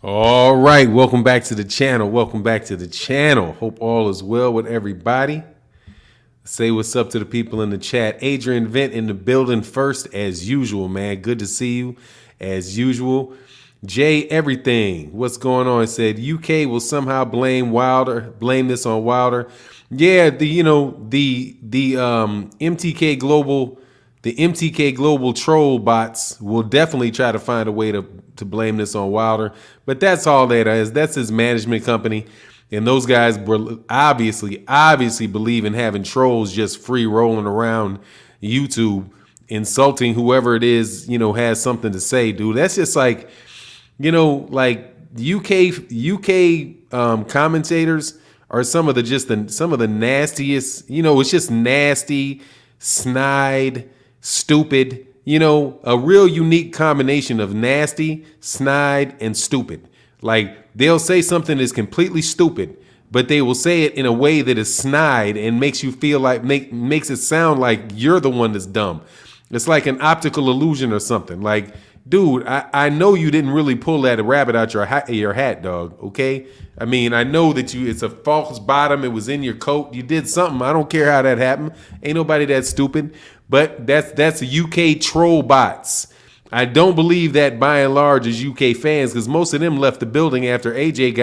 All right, welcome back to the channel. Hope all is well with everybody. Say what's up to the people in the chat. Adrian Vent in the building first, as usual, man. Good to see you, as usual. Jay Everything, what's going on? Said UK will somehow blame this on Wilder. Yeah, the MTK Global troll bots will definitely try to find a way to blame this on Wilder. But that's all that is. That's his management company. And those guys were obviously believe in having trolls just free rolling around YouTube, insulting whoever it is, has something to say, dude. That's just like, like UK commentators are some of the nastiest, it's just nasty, snide, stupid, a real unique combination of nasty, snide, and stupid. Like, they'll say something that's completely stupid, but they will say it in a way that is snide and makes you feel like, makes it sound like you're the one that's dumb. It's like an optical illusion or something. Like, dude, I know you didn't really pull that rabbit out your hat, dog, okay? I mean, I know that it's a false bottom. It was in your coat. You did something. I don't care how that happened. Ain't nobody that stupid. But that's UK troll bots. I don't believe that by and large is UK fans, because most of them left the building after AJ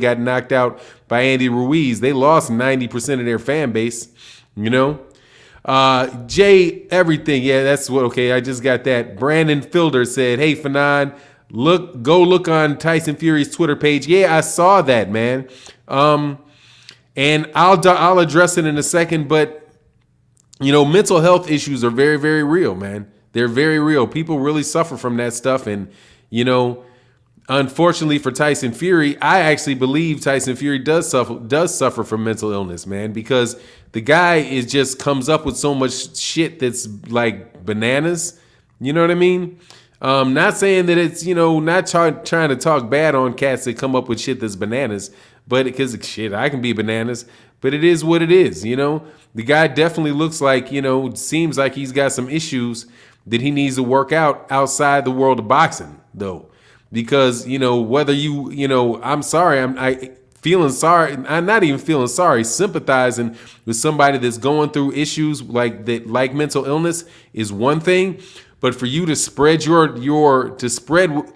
got knocked out by Andy Ruiz. They lost 90% of their fan base, Jay Everything, yeah, that's what. Okay, I just got that. Brandon Fielder said, "Hey, Fannon, go look on Tyson Fury's Twitter page." Yeah, I saw that, man. And I'll address it in a second, but mental health issues are very, very real, man. They're very real. People really suffer from that stuff. And, unfortunately for Tyson Fury, I actually believe Tyson Fury does suffer from mental illness, man, because the guy just comes up with so much shit that's like bananas. You know what I mean? Not saying that it's, not trying to talk bad on cats that come up with shit that's bananas, but because shit, I can be bananas, but it is what it is. The guy definitely looks like, seems like he's got some issues that he needs to work out outside the world of boxing, though. Because, whether I'm sorry, I'm feeling sorry. I'm not even feeling sorry. Sympathizing with somebody that's going through issues like that, like mental illness, is one thing. But for you to spread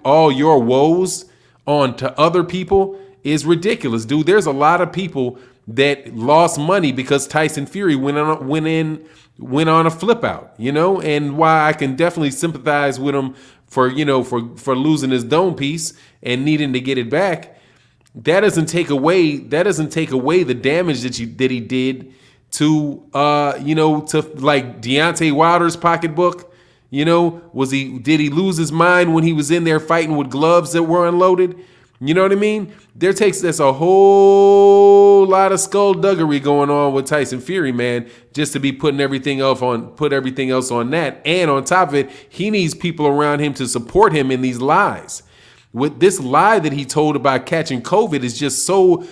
all your woes onto other people is ridiculous, dude. There's a lot of people that lost money because Tyson Fury went on a flip out, and why I can definitely sympathize with him for losing his dome piece and needing to get it back. That doesn't take away the damage that he did to like Deontay Wilder's pocketbook. Did he lose his mind when he was in there fighting with gloves that were unloaded? You know what I mean? There's a whole lot of skullduggery going on with Tyson Fury, man, just to be putting everything else on that. And on top of it, he needs people around him to support him in these lies. With this lie that he told about catching COVID is just so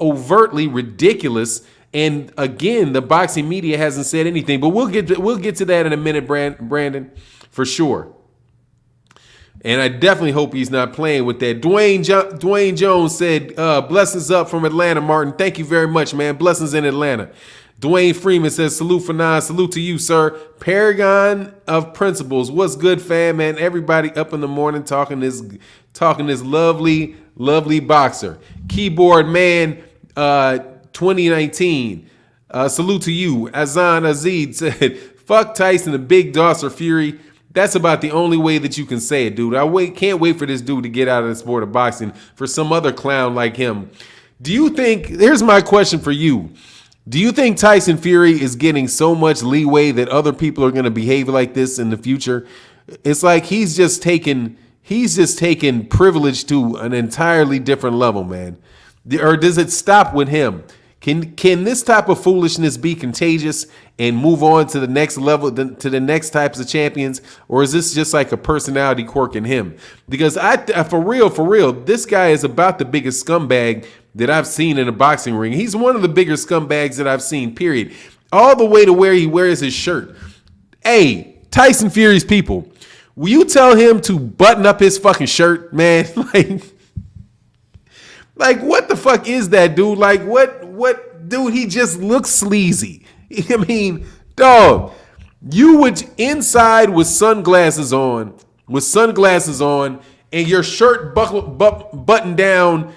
overtly ridiculous. And again, the boxing media hasn't said anything, but we'll get to that in a minute, Brandon, for sure. And I definitely hope he's not playing with that. Dwayne Jones said, blessings up from Atlanta, Martin. Thank you very much, man. Blessings in Atlanta. Dwayne Freeman says, salute for nine. Salute to you, sir. Paragon of principles. What's good, fam, man? Everybody up in the morning talking this lovely, lovely boxer. Keyboard man 2019. Salute to you. Azan Azid said, fuck Tyson, the big dosser Fury. That's about the only way that you can say it, dude. Can't wait for this dude to get out of the sport of boxing for some other clown like him. Here's my question for you. Do you think Tyson Fury is getting so much leeway that other people are going to behave like this in the future? It's like he's just taken privilege to an entirely different level, man. Or does it stop with him? Can this type of foolishness be contagious and move on to the next level, to the next types of champions? Or is this just like a personality quirk in him? Because for real, this guy is about the biggest scumbag that I've seen in a boxing ring. He's one of the bigger scumbags that I've seen, period. All the way to where he wears his shirt. Hey, Tyson Fury's people, Will you tell him to button up his fucking shirt, man? Like what the fuck is that, dude? Like what, dude? He just looks sleazy. I mean, dog, you would inside with sunglasses on, and your shirt buttoned down,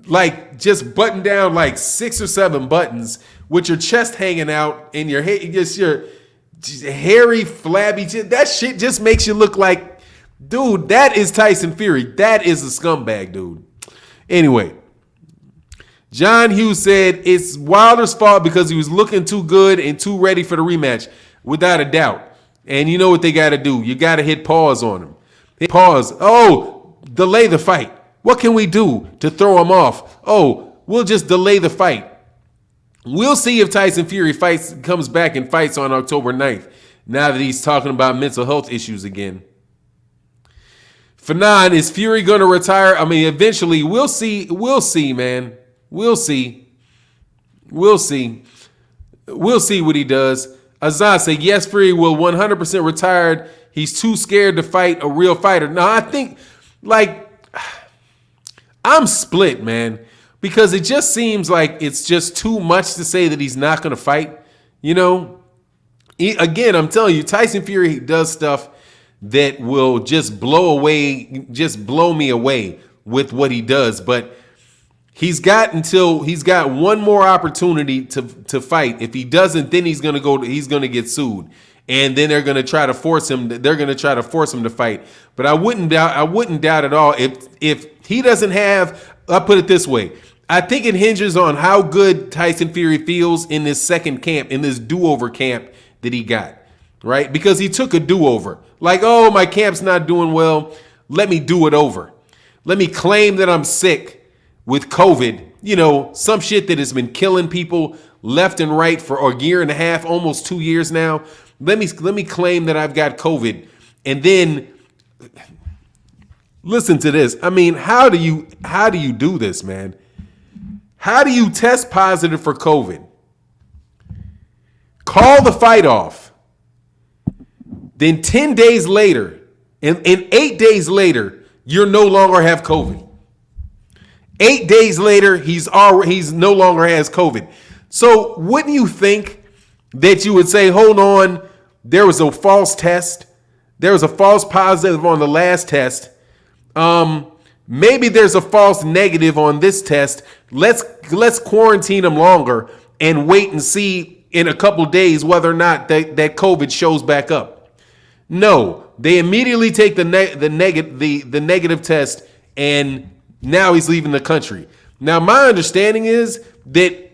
like just buttoned down like 6 or 7 buttons, with your chest hanging out and your head, just your hairy, flabby. That shit just makes you look like, dude, that is Tyson Fury. That is a scumbag, dude. Anyway, John Hughes said it's Wilder's fault because he was looking too good and too ready for the rematch, without a doubt. And you know what they got to do? You got to hit pause on him. Hit pause. Oh, delay the fight. What can we do to throw him off? Oh, we'll just delay the fight. We'll see if Tyson Fury comes back and fights on October 9th, now that he's talking about mental health issues again. Fannon, is Fury going to retire? I mean, eventually, we'll see. We'll see, man. We'll see. We'll see. We'll see what he does. Azan said, yes, Fury will 100% retire. He's too scared to fight a real fighter. Now, I think, like, I'm split, man, because it just seems like it's just too much to say that he's not going to fight. You know, again, I'm telling you, Tyson Fury does stuff that will just blow me away with what he does. But he's got one more opportunity to fight. If he doesn't, then he's going to get sued. And then they're going to try to force him to fight. But I wouldn't doubt at all if he doesn't have, I'll put it this way. I think it hinges on how good Tyson Fury feels in this second camp, in this do-over camp that he got, right? Because he took a do-over. Like, oh, my camp's not doing well. Let me do it over. Let me claim that I'm sick with COVID. You know, some shit that has been killing people left and right for a year and a half, almost 2 years now. Let me claim that I've got COVID. And then listen to this. I mean, how do you do this, man? How do you test positive for COVID? Call the fight off. Then 10 days later, and 8 days later, you no longer have COVID. 8 days later, he's no longer has COVID. So wouldn't you think that you would say, hold on, there was a false test. There was a false positive on the last test. Maybe there's a false negative on this test. Let's quarantine him longer and wait and see in a couple days whether or not that COVID shows back up. No, they immediately take the negative test, and now he's leaving the country. Now, my understanding is that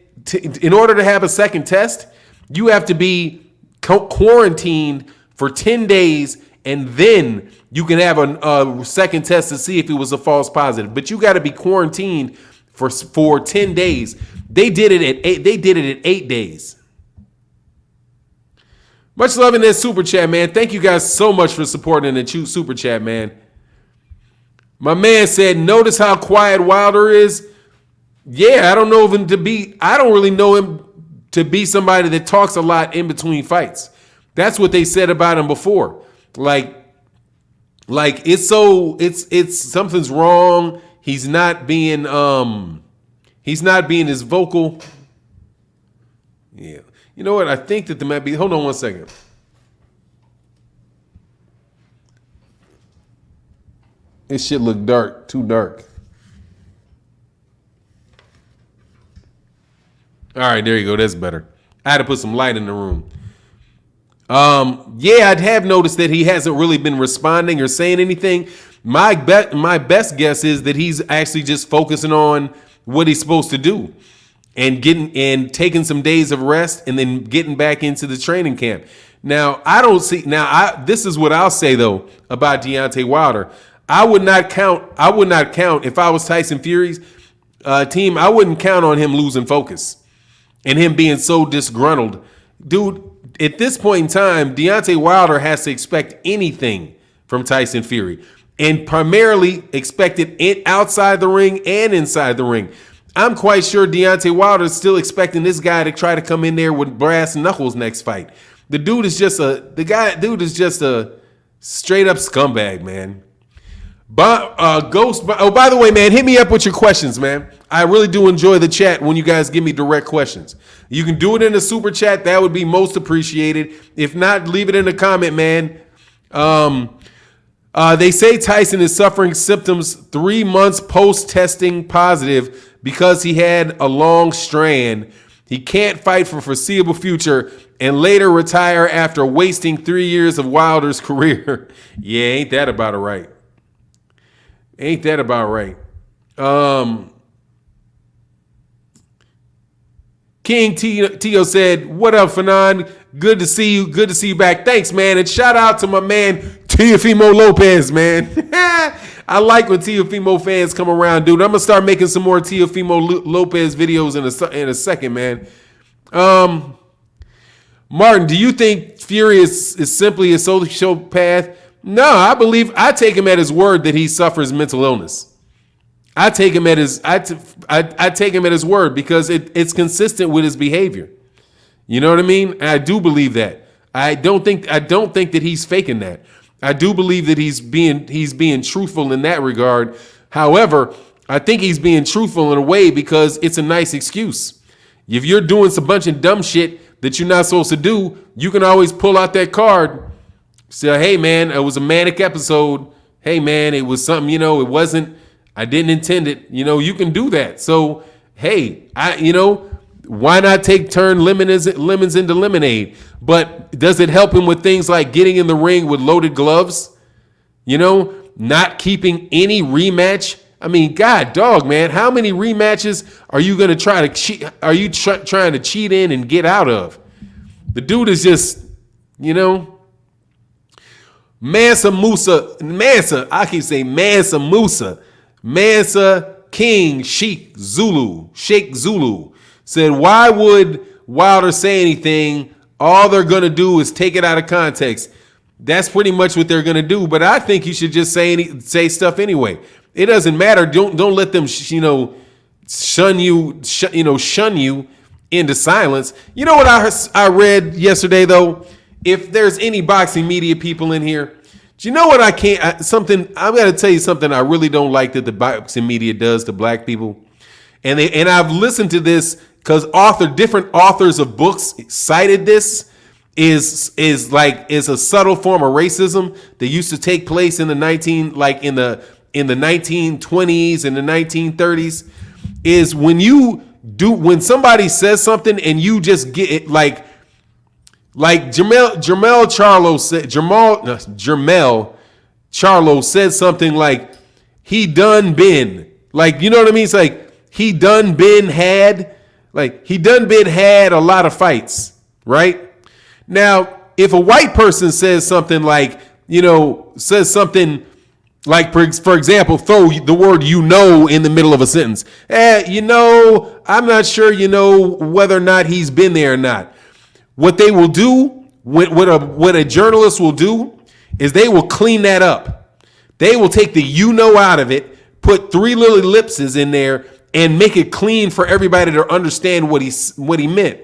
in order to have a second test, you have to be quarantined for 10 days, and then you can have a second test to see if it was a false positive. But you got to be quarantined for 10 days. They did it at 8 days. Much love in that super chat, man. Thank you guys so much for supporting the super chat, man. My man said, notice how quiet Wilder is. Yeah, I don't really know him to be somebody that talks a lot in between fights. That's what they said about him before. Like it's something's wrong. He's not being as vocal. Yeah. You know what? I think that there might be, hold on one second. This shit look dark, too dark. All right, there you go. That's better. I had to put some light in the room. Yeah, I'd have noticed that he hasn't really been responding or saying anything. My best guess is that he's actually just focusing on what he's supposed to do and taking some days of rest and then getting back into the training camp. Now, this is what I'll say though about Deontay Wilder. I would not count if I was Tyson Fury's team. I wouldn't count on him losing focus and him being so disgruntled. Dude, at this point in time, Deontay Wilder has to expect anything from Tyson Fury, and primarily expected it outside the ring and inside the ring. I'm quite sure Deontay Wilder is still expecting this guy to try to come in there with brass knuckles next fight. The dude is just a Straight up scumbag, man. Ghost. Oh, by the way, man, hit me up with your questions, man. I really do enjoy the chat when you guys give me direct questions. You can do it in the super chat. That would be most appreciated. If not, leave it in the comment, man. They say Tyson is suffering symptoms 3 months post-testing positive because he had a long strand. He can't fight for foreseeable future and later retire after wasting 3 years of Wilder's career. Yeah, ain't that about right? Ain't that about right? King Tio said, "What up, Fannon? Good to see you. Good to see you back. Thanks, man. And shout out to my man Teofimo Lopez, man. I like when Teofimo fans come around, dude. I'm gonna start making some more Teofimo Lopez videos in a second, man. Martin, do you think Fury is simply a sociopath? No, I take him at his word that he suffers mental illness. I take him at his word because it's consistent with his behavior. You know what I mean? And I do believe that. I don't think that he's faking that. I do believe that he's being truthful in that regard. However, I think he's being truthful in a way because it's a nice excuse. If you're doing some bunch of dumb shit that you're not supposed to do, you can always pull out that card. Say, hey, man, it was a manic episode. Hey, man, it was something, it wasn't, I didn't intend it. You can do that. So, hey, why not turn lemons into lemonade? But does it help him with things like getting in the ring with loaded gloves? Not keeping any rematch? I mean, God, dog, man, how many rematches are you going to try to cheat? Are you trying to cheat in and get out of? The dude is just, Mansa, I keep saying Mansa Musa. Mansa King Sheikh Zulu said, why would Wilder say anything? All they're going to do is take it out of context. That's pretty much what they're going to do. But I think you should just say stuff anyway. It doesn't matter. Don't let them, shun you into silence. You know what I read yesterday, though? If there's any boxing media people in here, do you know what I'm going to tell you something I really don't like that the boxing media does to black people. And I've listened to this because different authors of books cited this is a subtle form of racism that used to take place in the 1920s and the 1930s is when somebody says something and you just get it like Jermell Charlo said something like he done been, like, you know what I mean? It's like he done been had a lot of fights, right? Now, if a white person says something like, for example, throw the word in the middle of a sentence. I'm not sure, whether or not he's been there or not. What they will do, what a journalist will do, is they will clean that up. They will take the out of it, put 3 little ellipses in there, and make it clean for everybody to understand what he meant.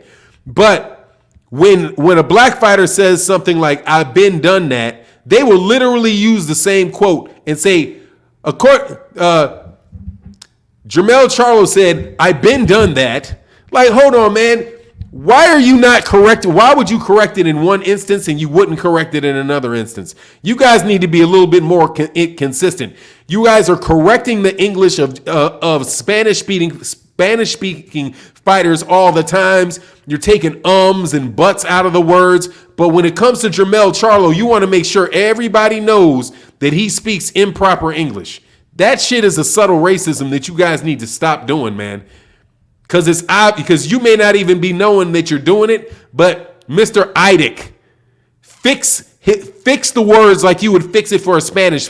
But when a black fighter says something like "I've been done that," they will literally use the same quote and say, Jermell Charlo said, "I've been done that." Like, hold on, man. Why are you not correcting? Why would you correct it in one instance and you wouldn't correct it in another instance? You guys need to be a little bit more consistent. You guys are correcting the English of Spanish-speaking fighters all the times. You're taking ums and buts out of the words. But when it comes to Jermell Charlo, you want to make sure everybody knows that he speaks improper English. That shit is a subtle racism that you guys need to stop doing, man. Because you may not even be knowing that you're doing it, but Mr. Idick, fix the words like you would fix it for a Spanish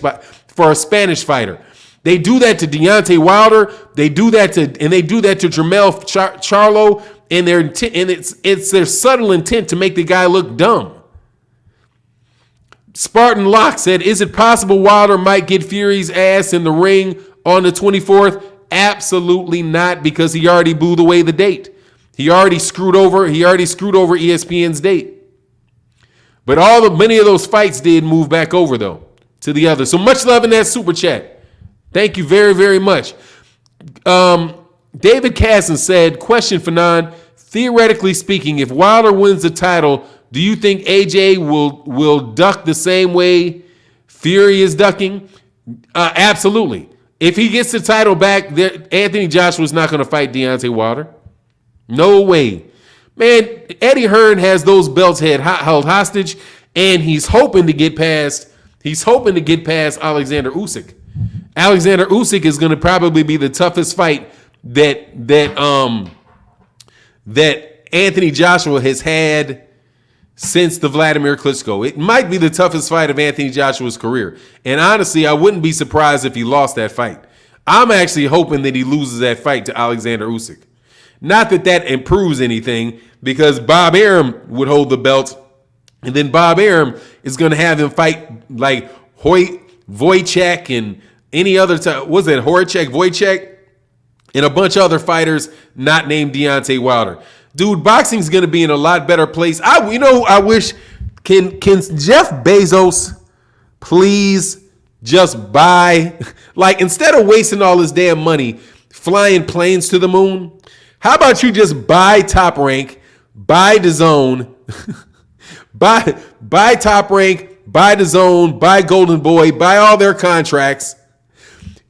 fighter. They do that to Deontay Wilder. They do that to Jermell Charlo, and it's their subtle intent to make the guy look dumb. Spartan Locke said, "Is it possible Wilder might get Fury's ass in the ring on the 24th?" Absolutely not, because he already booed away the date. He already screwed over ESPN's date. But many of those fights did move back over though to the other. So much love in that super chat. Thank you very, very much. David Casson said, question for Nan. Theoretically speaking, if Wilder wins the title, do you think AJ will duck the same way Fury is ducking? Absolutely. If he gets the title back, Anthony Joshua's not going to fight Deontay Wilder. No way. Man, Eddie Hearn has those belts held hostage, and he's hoping to get past Alexander Usyk. Alexander Usyk is going to probably be the toughest fight that Anthony Joshua has had since the Vladimir Klitschko. It might be the toughest fight of Anthony Joshua's career. And honestly, I wouldn't be surprised if he lost that fight. I'm actually hoping that he loses that fight to Alexander Usyk. Not that improves anything, because Bob Arum would hold the belt, and then Bob Arum is going to have him fight like Wojciech and any other time. Was it Wojciech, and a bunch of other fighters not named Deontay Wilder. Dude, boxing's going to be in a lot better place. I wish, can Jeff Bezos please just buy, like, instead of wasting all this damn money flying planes to the moon, how about you just buy Top Rank, buy DAZN, buy Top Rank, buy DAZN, buy Golden Boy, buy all their contracts,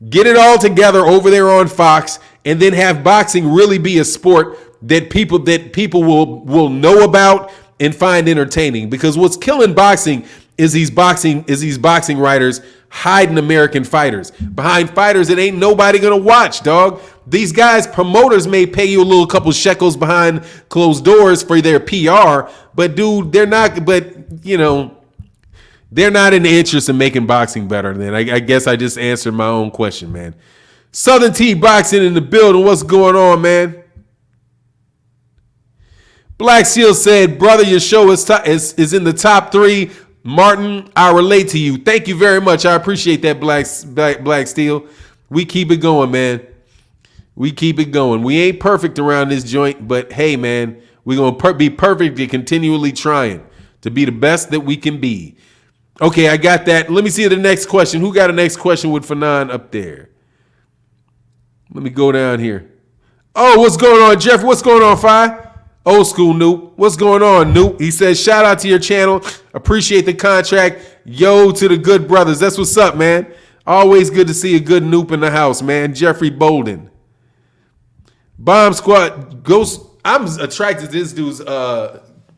get it all together over there on Fox, and then have boxing really be a sport that people will know about and find entertaining. Because what's killing boxing is these boxing writers hiding American fighters behind fighters that ain't nobody gonna watch, dog. These guys, promoters may pay you a little couple shekels behind closed doors for their PR, but dude, they're not. But you know, they're not in the interest in making boxing better. Then I guess I just answered my own question, man. Southern T Boxing in the building. What's going on, man? Black Seal said, brother, your show is in the top 3. Martin, I relate to you. Thank you very much. I appreciate that, Black Steel. We keep it going, man. We keep it going. We ain't perfect around this joint, but hey, man, we're going to be perfect and continually trying to be the best that we can be. Okay, I got that. Let me see the next question. Who got a next question with Fannon up there? Let me go down here. Oh, what's going on, Jeff? What's going on, Fi? Old school Noop. What's going on, Noop? He says, shout out to your channel. Appreciate the contract. Yo to the good brothers. That's what's up, man. Always good to see a good Noop in the house, man. Jeffrey Bolden. Bomb Squad Ghost. I'm attracted to this dude's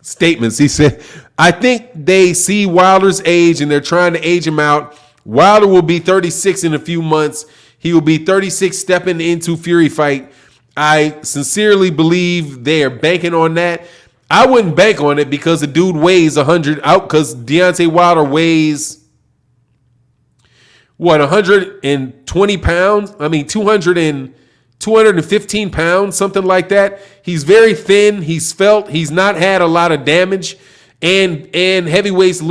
statements. He said, I think they see Wilder's age and they're trying to age him out. Wilder will be 36 in a few months. He will be 36 stepping into Fury fight. I sincerely believe they are banking on that. I wouldn't bank on it because the dude weighs 100 out, because Deontay Wilder weighs, what, 120 pounds? I mean, 215 pounds, something like that. He's very thin. He's felt. He's not had a lot of damage. And heavyweights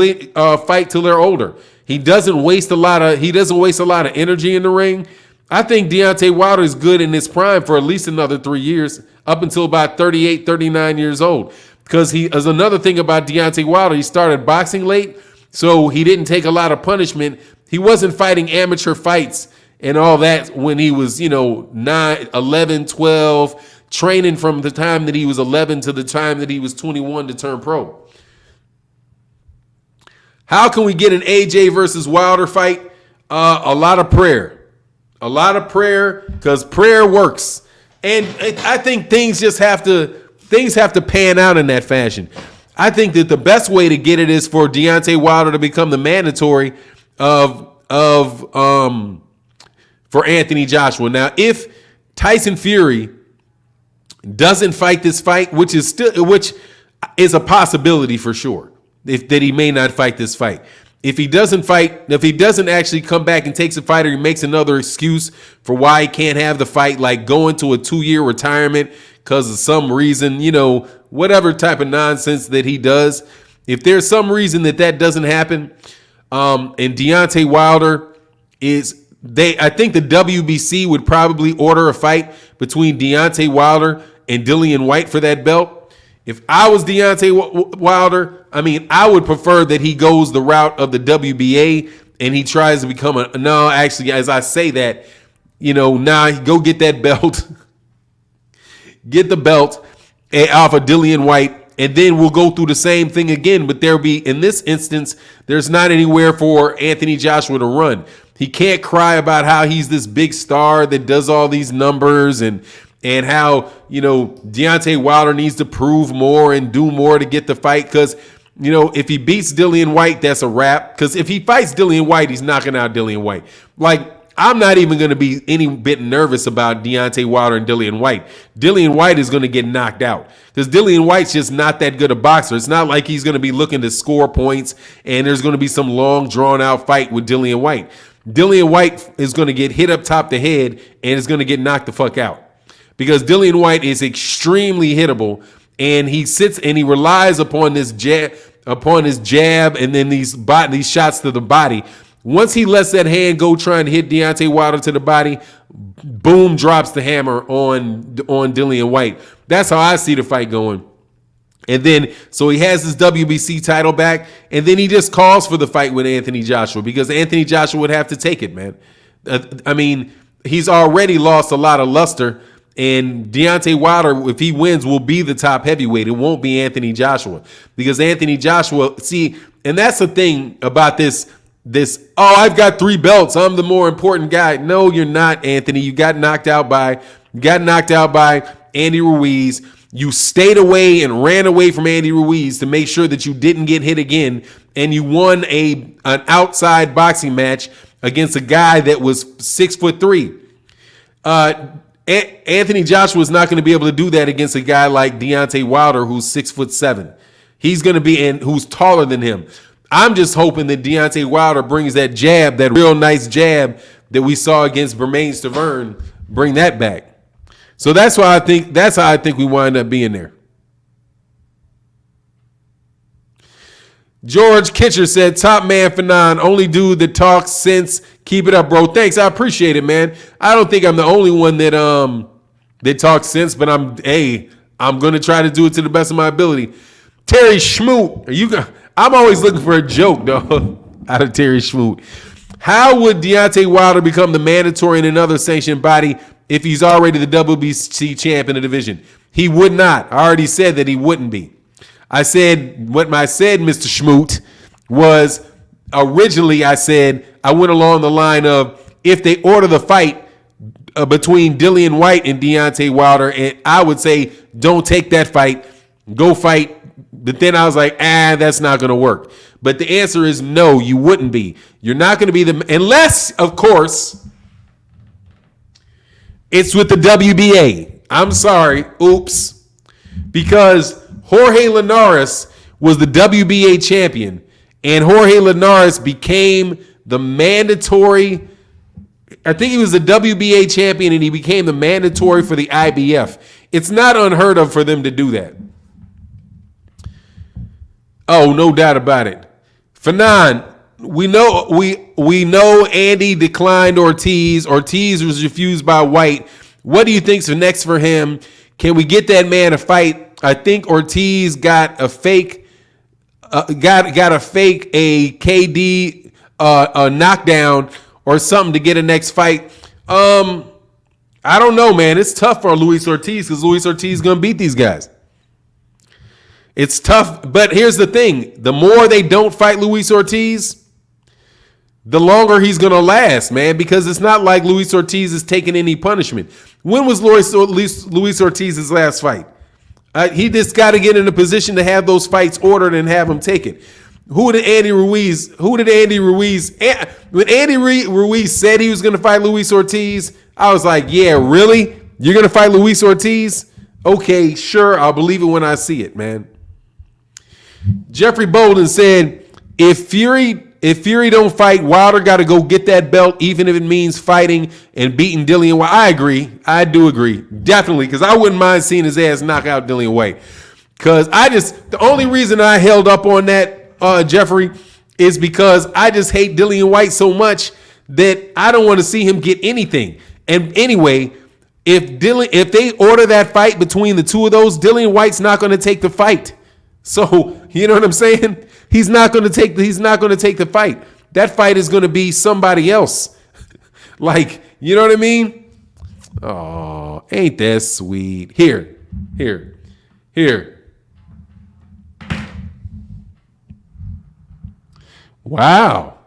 fight till they're older. He doesn't waste a lot of energy in the ring. I think Deontay Wilder is good in his prime for at least another 3 years, up until about 38, 39 years old. Because as another thing about Deontay Wilder, he started boxing late, so he didn't take a lot of punishment. He wasn't fighting amateur fights and all that when he was, 9, 11, 12, training from the time that he was 11 to the time that he was 21 to turn pro. How can we get an AJ versus Wilder fight? A lot of prayer. A lot of prayer, because prayer works. And I think things have to pan out in that fashion. I think that the best way to get it is for Deontay Wilder to become the mandatory for Anthony Joshua. Now, if Tyson Fury doesn't fight this fight, which is a possibility for sure, that he may not fight this fight. If he doesn't actually come back and takes a fight, or he makes another excuse for why he can't have the fight, like going to a 2-year retirement because of some reason, whatever type of nonsense that he does. If there's some reason that doesn't happen, and Deontay Wilder I think the WBC would probably order a fight between Deontay Wilder and Dillian White for that belt. If I was Deontay Wilder, I mean, I would prefer that he goes the route of the WBA and he tries to become no, actually, as I say that, go get that belt. Get the belt off of Dillian White, and then we'll go through the same thing again. But in this instance, there's not anywhere for Anthony Joshua to run. He can't cry about how he's this big star that does all these numbers and how, Deontay Wilder needs to prove more and do more to get the fight. Because, if he beats Dillian White, that's a wrap. Because if he fights Dillian White, he's knocking out Dillian White. Like, I'm not even going to be any bit nervous about Deontay Wilder and Dillian White. Dillian White is going to get knocked out because Dillian White's just not that good a boxer. It's not like he's going to be looking to score points and there's going to be some long, drawn-out fight with Dillian White. Dillian White is going to get hit up top the head and is going to get knocked the fuck out because Dillian White is extremely hittable, and he sits and he relies upon his jab and then these shots to the body. Once he lets that hand go trying to hit Deontay Wilder to the body, boom, drops the hammer on Dillian White. That's how I see the fight going. And then, so he has his WBC title back, and then he just calls for the fight with Anthony Joshua because Anthony Joshua would have to take it, man. I mean, he's already lost a lot of luster, and Deontay Wilder, if he wins, will be the top heavyweight. It won't be Anthony Joshua because Anthony Joshua, see, and that's the thing about this, I've got 3 belts, I'm the more important guy. No, you're not, Anthony. You got knocked out by Andy Ruiz. You stayed away and ran away from Andy Ruiz to make sure that you didn't get hit again, and you won an outside boxing match against a guy that was 6'3". Anthony Joshua is not going to be able to do that against a guy like Deontay Wilder, who's 6'7". He's going to be who's taller than him. I'm just hoping that Deontay Wilder brings that jab, that real nice jab that we saw against Bermane Stiverne, bring that back. So that's how I think we wind up being there. George Kitcher said, top man Fannon, only dude that talks sense. Keep it up, bro. Thanks. I appreciate it, man. I don't think I'm the only one that talks sense, but I'm going to try to do it to the best of my ability. Terry Schmoot, I'm always looking for a joke, though, out of Terry Schmoot. How would Deontay Wilder become the mandatory in another sanctioned body if he's already the WBC champ in the division? He would not. I already said that he wouldn't be. What I said, Mr. Schmoot, was originally I went along the line of if they order the fight between Dillian White and Deontay Wilder, and I would say don't take that fight, go fight. But then I was like, that's not going to work. But the answer is no, you wouldn't be. You're not going to be unless, of course, it's with the WBA. I'm sorry. Oops. Because Jorge Linares was the WBA champion, and Jorge Linares became the mandatory. I think he was the WBA champion, and he became the mandatory for the IBF. It's not unheard of for them to do that. Oh, no doubt about it. Fannon, we know Andy declined Ortiz. Ortiz was refused by White. What do you think's next for him? Can we get that man a fight? I think Ortiz got a fake KD a knockdown or something to get a next fight. I don't know, man. It's tough for Luis Ortiz because Luis Ortiz is going to beat these guys. It's tough, but here's the thing. The more they don't fight Luis Ortiz, the longer he's going to last, man, because it's not like Luis Ortiz is taking any punishment. When was Luis Ortiz's last fight? He just got to get in a position to have those fights ordered and have him take it. When Andy Ruiz said he was going to fight Luis Ortiz, I was like, yeah, really? You're going to fight Luis Ortiz? Okay, sure, I'll believe it when I see it, man. Jeffrey Bolden said, if Fury don't fight, Wilder got to go get that belt, even if it means fighting and beating Dillian White. I agree. I do agree. Definitely, because I wouldn't mind seeing his ass knock out Dillian White. Because the only reason I held up on that, Jeffrey, is because I just hate Dillian White so much that I don't want to see him get anything. And anyway, if they order that fight between the two of those, Dillian White's not going to take the fight. So, you know what I'm saying? He's not going to take the fight. That fight is going to be somebody else. Like, you know what I mean? Oh, ain't that sweet. Here. Wow.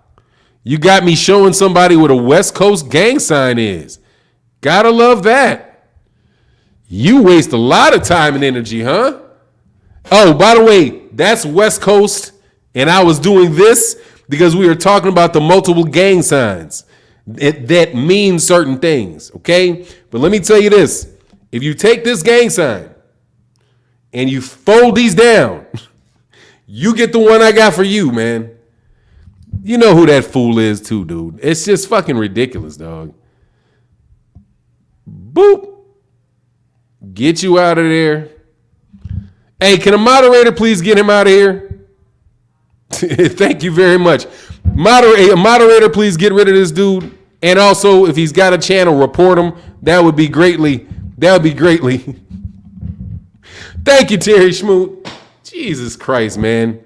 You got me showing somebody what a West Coast gang sign is. Gotta love that. You waste a lot of time and energy, huh? Oh, by the way, that's West Coast, and I was doing this because we were talking about the multiple gang signs that mean certain things, okay? But let me tell you this. If you take this gang sign and you fold these down, you get the one I got for you, man. You know who that fool is too, dude. It's just fucking ridiculous, dog. Boop. Get you out of there. Hey, can a moderator please get him out of here? Thank you very much. Moderator, please get rid of this dude. And also, if he's got a channel, report him. That would be greatly. Thank you, Terry Schmoot. Jesus Christ, man.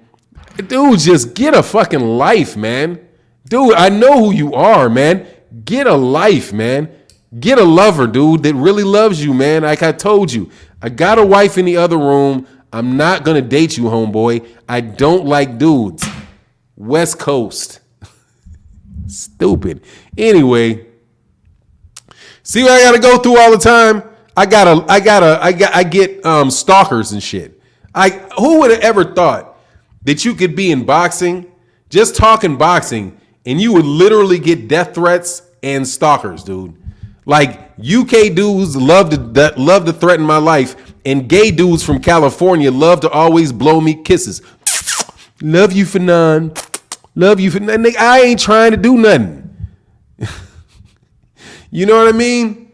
Dude, just get a fucking life, man. Dude, I know who you are, man. Get a life, man. Get a lover, dude, that really loves you, man. Like I told you, I got a wife in the other room. I'm not going to date you, homeboy. I don't like dudes. West Coast. Stupid. Anyway, see what I got to go through all the time? I get stalkers and shit. Who would have ever thought that you could be in boxing, just talking boxing, and you would literally get death threats and stalkers, dude. Like UK dudes love to threaten my life, and gay dudes from California love to always blow me kisses. Love you, Fannon. Love you, Fannon. I ain't trying to do nothing. You know what I mean?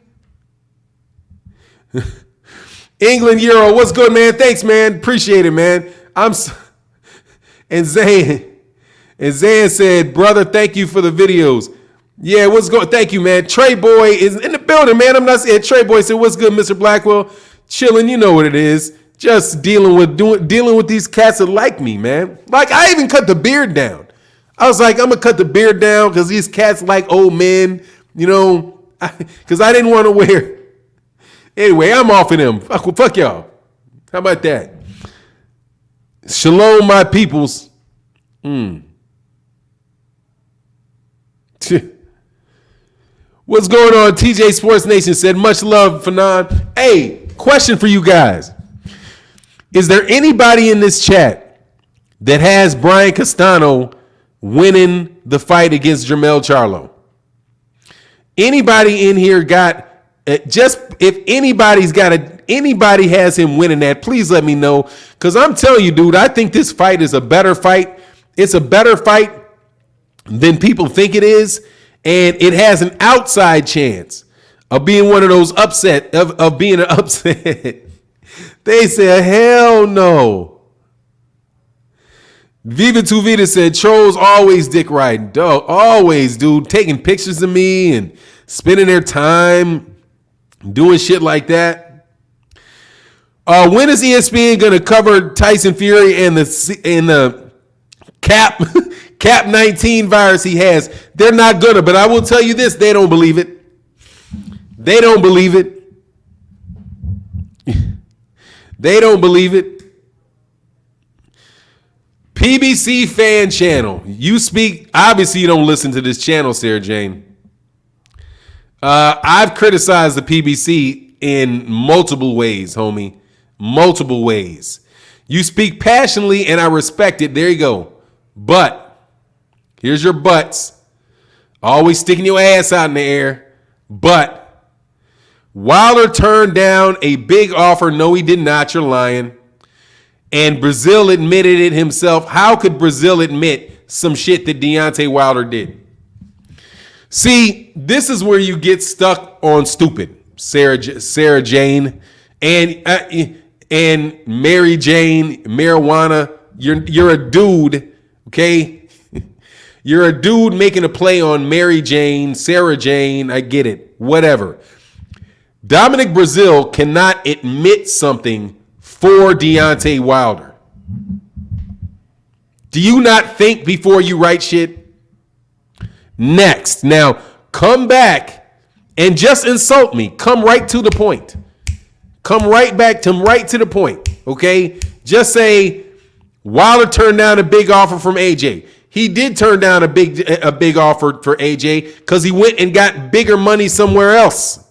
England Euro, what's good, man? Thanks, man. Appreciate it, man. And Zan said, brother, thank you for the videos. Yeah, what's going? Thank you, man. Trey Boy is in the building, man. I'm not saying Trey Boy said, what's good, Mr. Blackwell? Chilling, you know what it is. Just dealing with these cats that like me, man. Like I even cut the beard down. I was like, I'm gonna cut the beard down because these cats like old men, you know, because I didn't want to wear. Anyway, I'm off of them. Fuck y'all. How about that? Shalom, my peoples. What's going on? TJ Sports Nation said, much love, Fannon. Hey, question for you guys. Is there anybody in this chat that has Brian Castano winning the fight against Jermell Charlo? Anybody in here got, if anybody has him winning that, please let me know. Because I'm telling you, dude, I think this fight is a better fight. It's a better fight than people think it is. And it has an outside chance of being one of those of being an upset. They said, hell no. Viva Tu Vida said, trolls always dick riding. Dog, always, dude. Taking pictures of me and spending their time doing shit like that. When is ESPN going to cover Tyson Fury and the Cap 19 virus he has? They're not gonna, but I will tell you this, they don't believe it. They don't believe it. They don't believe it. PBC fan channel. You speak, obviously you don't listen to this channel, Sarah Jane. I've criticized the PBC in multiple ways, homie. Multiple ways. You speak passionately and I respect it. There you go. But here's your buts. Always sticking your ass out in the air. But Wilder turned down a big offer. No, he did not. You're lying. And Brazil admitted it himself. How could Brazil admit some shit that Deontay Wilder did? See, this is where you get stuck on stupid. Sarah Jane and Mary Jane, marijuana. You're a dude, okay? You're a dude making a play on Mary Jane, Sarah Jane. I get it. Whatever. Dominic Brazil cannot admit something for Deontay Wilder. Do you not think before you write shit? Next. Now, come back and just insult me. Come right to the point. Come right back to the point, okay? Just say Wilder turned down a big offer from AJ. He did turn down a big offer for AJ because he went and got bigger money somewhere else.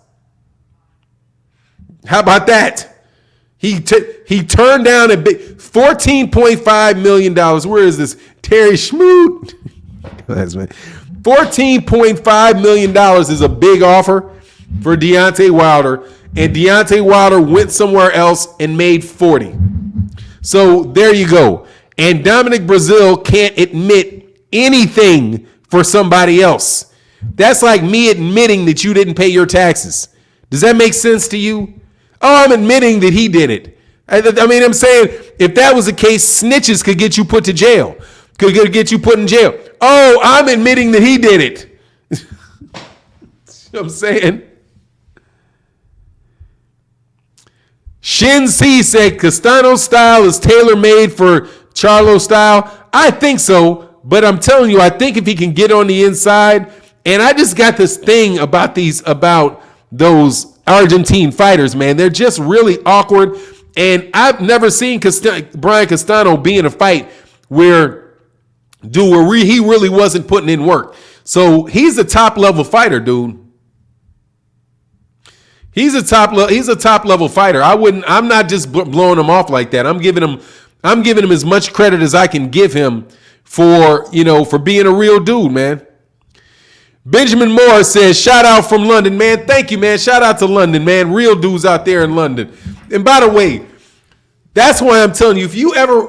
How about that? He turned down a big $14.5 million. Where is this? Terry Schmoot. $14.5 million is a big offer for Deontay Wilder. And Deontay Wilder went somewhere else and made 40. So there you go. And Dominic Brazil can't admit anything for somebody else. That's like me admitting that you didn't pay your taxes. Does that make sense to you? Oh, I'm admitting that he did it. I mean, I'm saying if that was the case, snitches could get you put to jail. Could get you put in jail. Oh, I'm admitting that he did it. You know what I'm saying? Shin C said Castano style is tailor-made for Charlo style. I think so, but I'm telling you, I think if he can get on the inside, and I just got this thing about those Argentine fighters, man. They're just really awkward, and I've never seen Brian Castano be in a fight where he really wasn't putting in work. So he's a top-level fighter, dude. He's a top level fighter. I'm not just blowing him off like that. I'm giving him as much credit as I can give him for being a real dude, man. Benjamin Moore says, shout out from London, man. Thank you, man. Shout out to London, man. Real dudes out there in London. And by the way, that's why I'm telling you,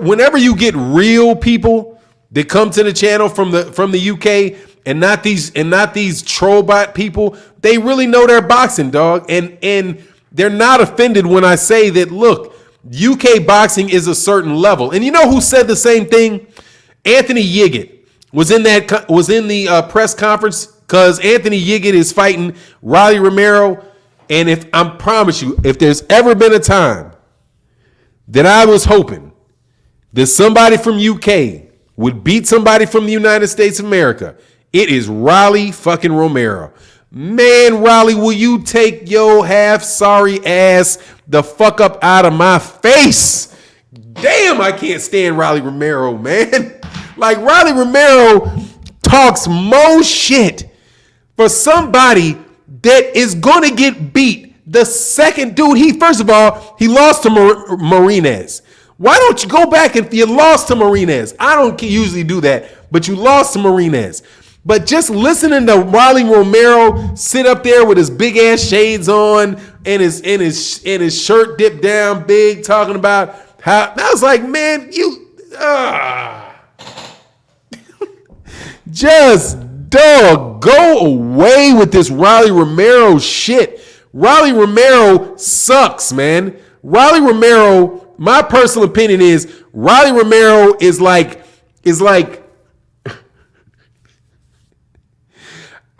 whenever you get real people that come to the channel from the UK and not these troll bot people, they really know their boxing, dog. And they're not offended when I say that, look, UK boxing is a certain level. And you know who said the same thing? Anthony Yiggett was in the press conference because Anthony Yiggett is fighting Riley Romero. And I promise you, if there's ever been a time that I was hoping that somebody from UK would beat somebody from the United States of America, it is Riley fucking Romero. Man, Riley, will you take your half sorry ass the fuck up out of my face? Damn, I can't stand Riley Romero, man. Like, Riley Romero talks more shit for somebody that is going to get beat. The second dude, first of all, he lost to Marinez. Why don't you go back if you lost to Marinez? I don't usually do that, but you lost to Marinez. But just listening to Riley Romero sit up there with his big ass shades on and his shirt dipped down big, talking about how I was like, man, just dog, go away with this Riley Romero shit. Riley Romero sucks, man. Riley Romero, my personal opinion is Riley Romero is like.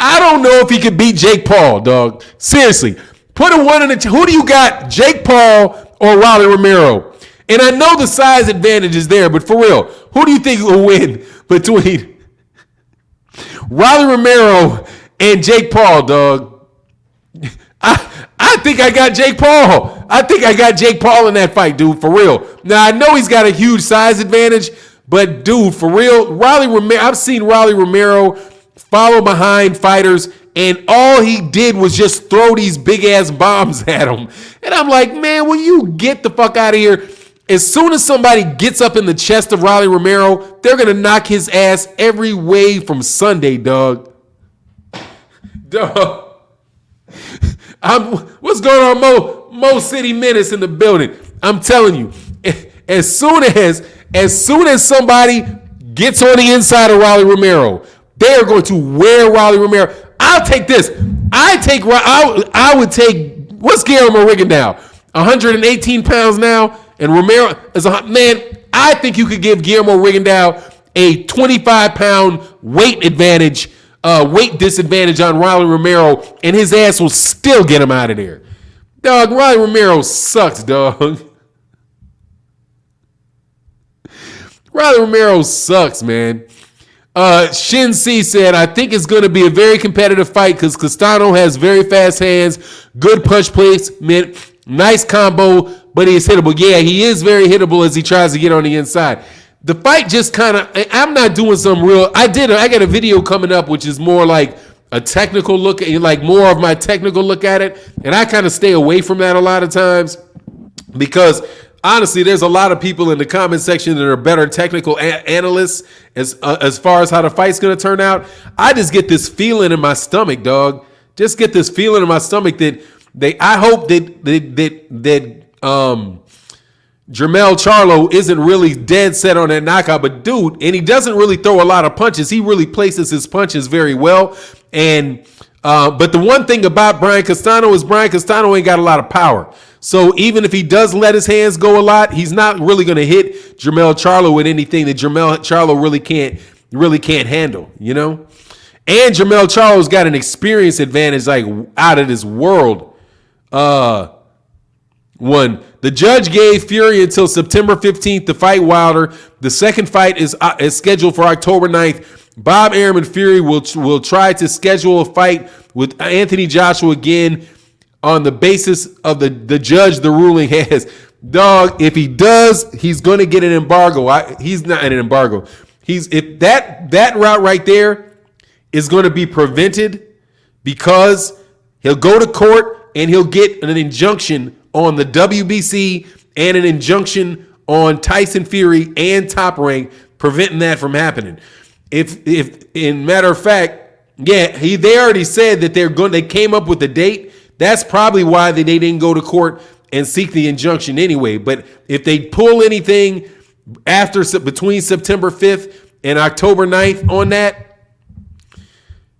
I don't know if he could beat Jake Paul, dog. Seriously. Put a one in the... Who do you got, Jake Paul or Riley Romero? And I know the size advantage is there, but for real, who do you think will win between Riley Romero and Jake Paul, dog? I think I got Jake Paul. I think I got Jake Paul in that fight, dude, for real. Now, I know he's got a huge size advantage, but, dude, for real, Riley Romero... I've seen Riley Romero follow behind fighters, and all he did was just throw these big ass bombs at him. And I'm like, man, will you get the fuck out of here? As soon as somebody gets up in the chest of Riley Romero, they're gonna knock his ass every way from Sunday, dog. Dog. What's going on, Mo City Menace in the building? I'm telling you, as soon as somebody gets on the inside of Riley Romero, they are going to wear Riley Romero. I'll take this. I would take, what's Guillermo Rigondeaux? 118 pounds now, and Romero is man. I think you could give Guillermo Rigondeaux a 25-pound weight disadvantage on Riley Romero, and his ass will still get him out of there. Dog, Riley Romero sucks, dog. Riley Romero sucks, man. Shin C said, I think it's going to be a very competitive fight because Castano has very fast hands, good punch placement, nice combo, but he's hittable. Yeah, he is very hittable as he tries to get on the inside. The fight just kind of, I'm not doing some real, I got a video coming up which is more like a technical look, like more of my technical look at it, and I kind of stay away from that a lot of times because honestly, there's a lot of people in the comment section that are better technical analysts as far as how the fight's going to turn out. I just get this feeling in my stomach, dog. Just get this feeling in my stomach that I hope that Jermell Charlo isn't really dead set on that knockout, but dude, and he doesn't really throw a lot of punches. He really places his punches very well. And but the one thing about Brian Castano is Brian Castano ain't got a lot of power. So even if he does let his hands go a lot, he's not really going to hit Jermell Charlo with anything that Jermell Charlo really can't handle, you know? And Jermell Charlo's got an experience advantage like out of this world. One, the judge gave Fury until September 15th to fight Wilder. The second fight is scheduled for October 9th. Bob Arum and Fury will try to schedule a fight with Anthony Joshua again on the basis of the judge the ruling has. Dog, if he does, he's going to get an embargo. He's not an embargo. If that route right there is going to be prevented because he'll go to court and he'll get an injunction on the WBC and an injunction on Tyson Fury and Top Rank, preventing that from happening. If in matter of fact, yeah, they already said that they came up with a date. That's probably why they didn't go to court and seek the injunction anyway. But if they pull anything between September 5th and October 9th on that,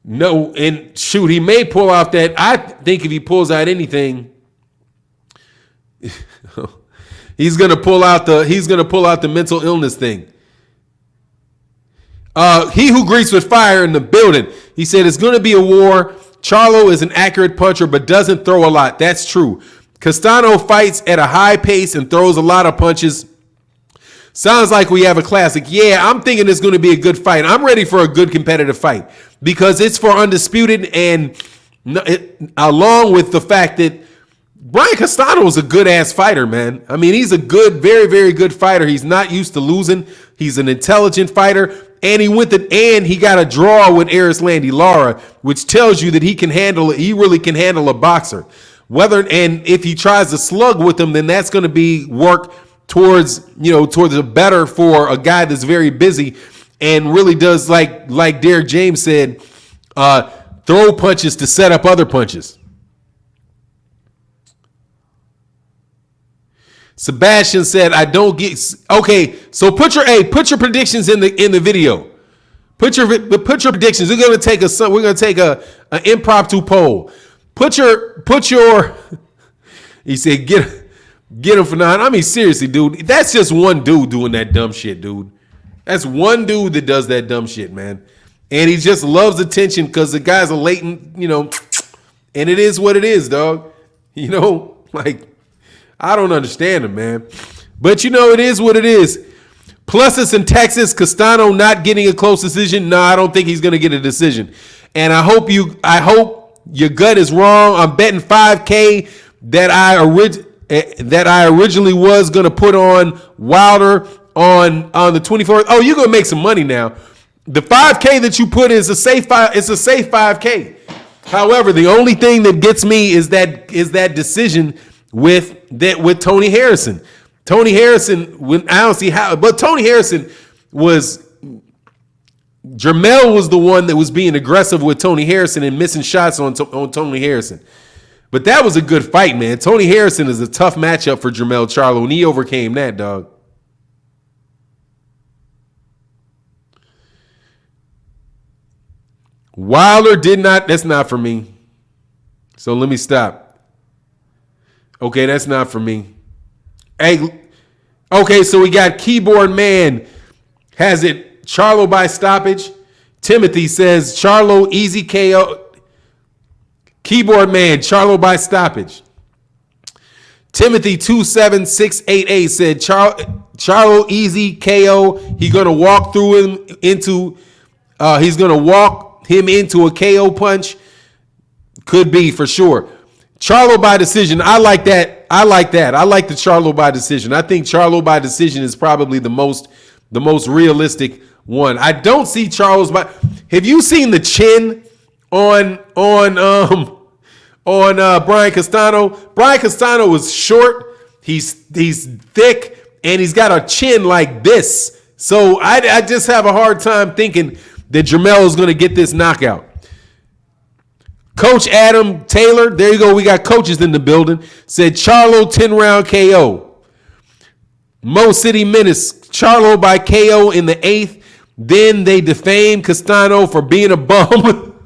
no, and shoot, he may pull off that. I think if he pulls out anything, he's gonna pull out the mental illness thing. He who greets with fire in the building. He said it's going to be a war. Charlo is an accurate puncher, but doesn't throw a lot. That's true. Castano fights at a high pace and throws a lot of punches. Sounds like we have a classic. Yeah, I'm thinking it's going to be a good fight. I'm ready for a good competitive fight because it's for undisputed, and along with the fact that Brian Castano is a good-ass fighter, man. I mean, he's a good, very, very good fighter. He's not used to losing. He's an intelligent fighter. And he got a draw with Erislandy Lara, which tells you that he really can handle a boxer. And if he tries to slug with him, then that's going to be work towards a better for a guy that's very busy and really does like Derek James said, throw punches to set up other punches. Sebastian said, "I don't get." Okay, so put your predictions in the video. Put your predictions. We're gonna take an impromptu poll. Put your. He said, "Get him for 9." I mean, seriously, dude. That's just one dude doing that dumb shit, dude. That's one dude that does that dumb shit, man. And he just loves attention because the guy's a latent, and it is what it is, dog. Like. I don't understand him, man. But it is what it is. Plus, it's in Texas. Castano not getting a close decision. No, I don't think he's going to get a decision. And I hope your gut is wrong. I'm betting $5,000 that I originally was going to put on Wilder on the 24th. Oh, you're going to make some money now. The $5,000 that you put is a safe $5,000. However, the only thing that gets me is that decision with Tony Harrison. Tony Harrison, I don't see how, but Tony Harrison Jermell was the one that was being aggressive with Tony Harrison and missing shots on Tony Harrison. But that was a good fight, man. Tony Harrison is a tough matchup for Jermell Charlo, and he overcame that, dog. Wilder did not, that's not for me. So let me stop. Okay, that's not for me. Hey, okay, so we got Keyboard Man has it Charlo by stoppage. Timothy says Charlo easy KO. Keyboard Man, Charlo by stoppage. Timothy 27688 said Charlo easy KO. He's gonna walk through him into. He's gonna walk him into a KO punch. Could be for sure. Charlo by decision. I like that. I like the Charlo by decision. I think Charlo by decision is probably the most realistic one. I don't see Charlo's by. Have you seen the chin on Brian Castano? Brian Castano is short. He's thick, and he's got a chin like this. So I just have a hard time thinking that Jermell is going to get this knockout. Coach Adam Taylor, there you go. We got coaches in the building. Said Charlo 10-round KO. Mo City Menace, Charlo by KO in the 8th. Then they defamed Castano for being a bum.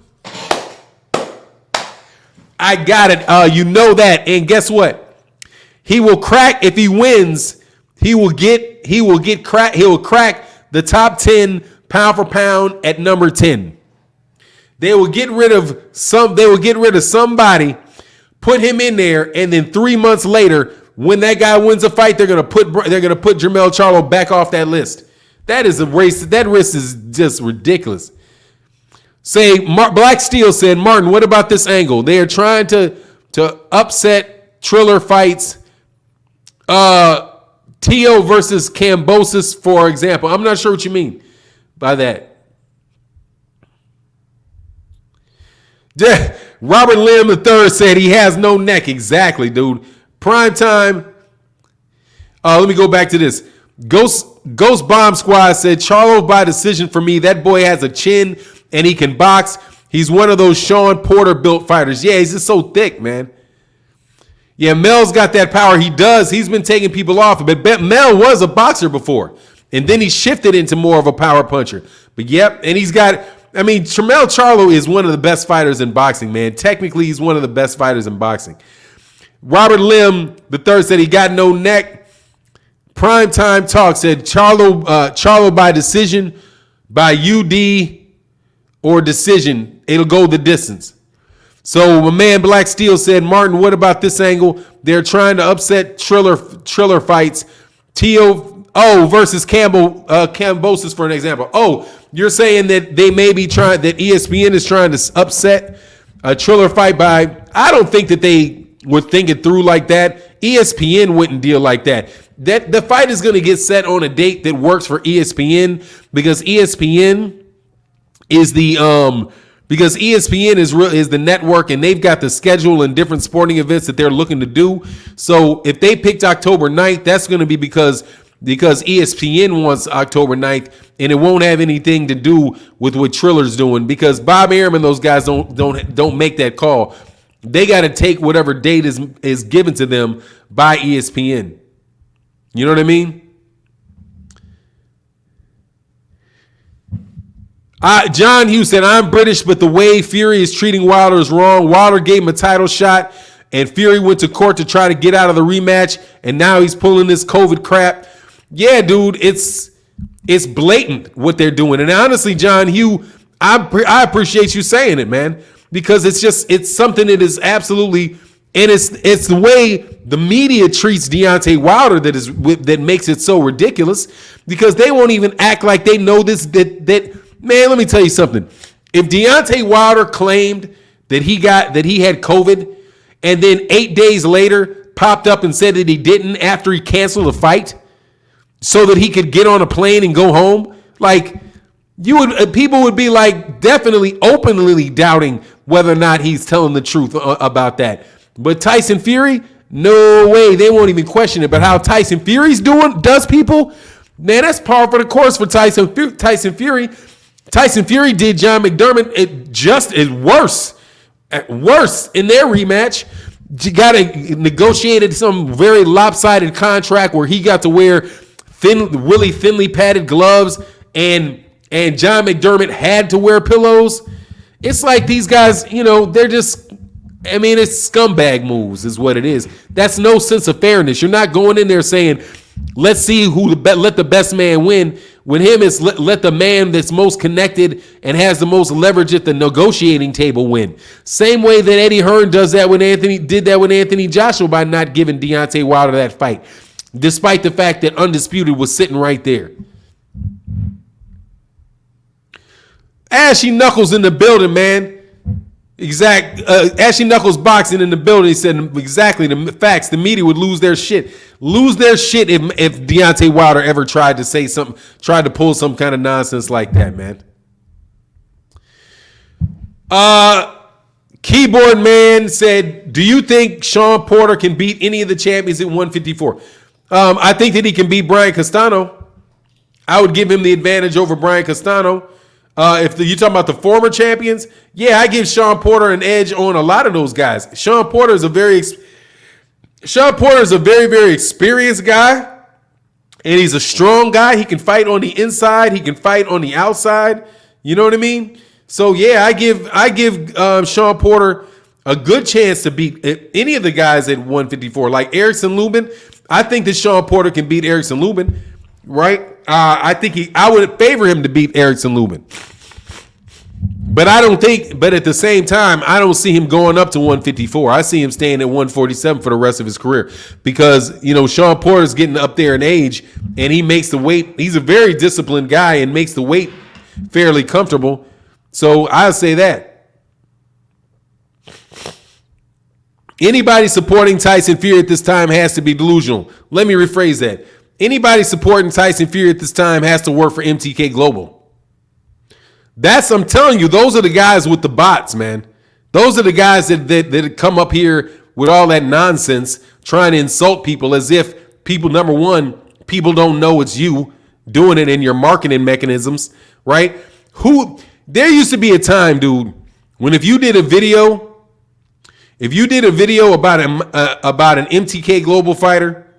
I got it. You know that. And guess what? He will crack if he wins. He will crack the top 10 pound for pound at number 10. They will get rid of somebody, put him in there, and then 3 months later, when that guy wins a fight, they're gonna put Jermell Charlo back off that list. That is a race. That risk is just ridiculous. Black Steel said, Martin, what about this angle? They are trying to upset Triller fights. Tio versus Kambosos, for example. I'm not sure what you mean by that. Robert Lim III said he has no neck. Exactly, dude. Prime time. Let me go back to this. Ghost Bomb Squad said Charlo by decision for me. That boy has a chin and he can box. He's one of those Shawn Porter built fighters. Yeah, he's just so thick, man. Yeah, Mel's got that power. He does. He's been taking people off. But Mel was a boxer before. And then he shifted into more of a power puncher. But yep, and he's got... Jermell Charlo is one of the best fighters in boxing, man. Technically, he's one of the best fighters in boxing. Robert Lim III said he got no neck. Primetime Talk said Charlo by decision, by UD or decision. It'll go the distance. So my man Black Steel said, Martin, what about this angle? They're trying to upset Triller fights. Tio versus Kambosos for an example. You're saying that they may be trying, that ESPN is trying to upset a Triller fight by, I don't think that they would think it through like that. ESPN wouldn't deal like that. That the fight is going to get set on a date that works for ESPN because ESPN is the is the network and they've got the schedule and different sporting events that they're looking to do. So if they picked October 9th, that's going to be because ESPN wants October 9th, and it won't have anything to do with what Triller's doing because Bob Arum and those guys don't make that call. They got to take whatever date is given to them by ESPN. You know what I mean? John Hughes said, I'm British, but the way Fury is treating Wilder is wrong. Wilder gave him a title shot, and Fury went to court to try to get out of the rematch, and now he's pulling this COVID crap. Yeah, dude, it's blatant what they're doing. And honestly, John Hugh, I appreciate you saying it, man, because it's something that is absolutely, and it's the way the media treats Deontay Wilder that makes it so ridiculous because they won't even act like they know this, that man, let me tell you something. If Deontay Wilder claimed that he had COVID and then 8 days later popped up and said that he didn't after he canceled the fight, so that he could get on a plane and go home, like people would be like definitely openly doubting whether or not he's telling the truth about that. But Tyson Fury, no way, they won't even question it. But how Tyson Fury's does people, man, that's par for the course for Tyson Fury. Tyson Fury did John McDermott just as worse in their rematch. Negotiated some very lopsided contract where he got to wear really thinly padded gloves, and John McDermott had to wear pillows. It's like these guys, they're just, it's scumbag moves is what it is. That's no sense of fairness. You're not going in there saying, let's see let the best man win. With him, it's let the man that's most connected and has the most leverage at the negotiating table win. Same way that Eddie Hearn did that with Anthony Joshua by not giving Deontay Wilder that fight. despite the fact that Undisputed was sitting right there. Ashy Knuckles in the building, man. Ashy Knuckles boxing in the building. He said exactly the facts. The media would lose their shit. Lose their shit if Deontay Wilder ever tried to say something, tried to pull some kind of nonsense like that, man. Keyboard Man said, do you think Shawn Porter can beat any of the champions at 154? I think that he can beat Brian Castano. I would give him the advantage over Brian Castano. If you're talking about the former champions, yeah, I give Shawn Porter an edge on a lot of those guys. Shawn Porter is a very, very experienced guy, and he's a strong guy. He can fight on the inside. He can fight on the outside. You know what I mean? So yeah, I give Shawn Porter a good chance to beat any of the guys at 154, like Erickson Lubin. I think that Shawn Porter can beat Erickson Lubin, right? I would favor him to beat Erickson Lubin. But at the same time, I don't see him going up to 154. I see him staying at 147 for the rest of his career because, Shawn Porter's getting up there in age and he makes the weight. He's a very disciplined guy and makes the weight fairly comfortable. So I'll say that. Anybody supporting Tyson Fury at this time has to be delusional. Let me rephrase that. Anybody supporting Tyson Fury at this time has to work for MTK Global. I'm telling you, those are the guys with the bots, man. Those are the guys that come up here with all that nonsense, trying to insult people as if people, number one, people don't know it's you doing it in your marketing mechanisms, right? There used to be a time, dude, when if you did a video about an MTK Global fighter,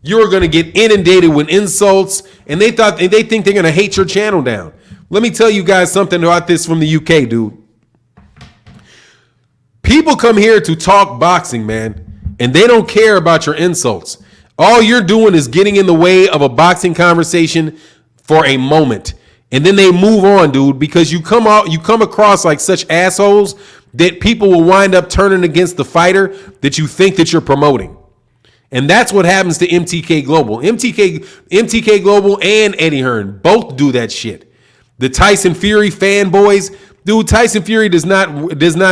you're going to get inundated with insults, and they think they're going to hate your channel down. Let me tell you guys something about this from the UK, dude. People come here to talk boxing, man, and they don't care about your insults. All you're doing is getting in the way of a boxing conversation for a moment, and then they move on, dude, because you come across like such assholes that people will wind up turning against the fighter that you think that you're promoting. And that's what happens to MTK Global. MTK Global and Eddie Hearn both do that shit. The Tyson Fury fanboys, dude, Tyson Fury does not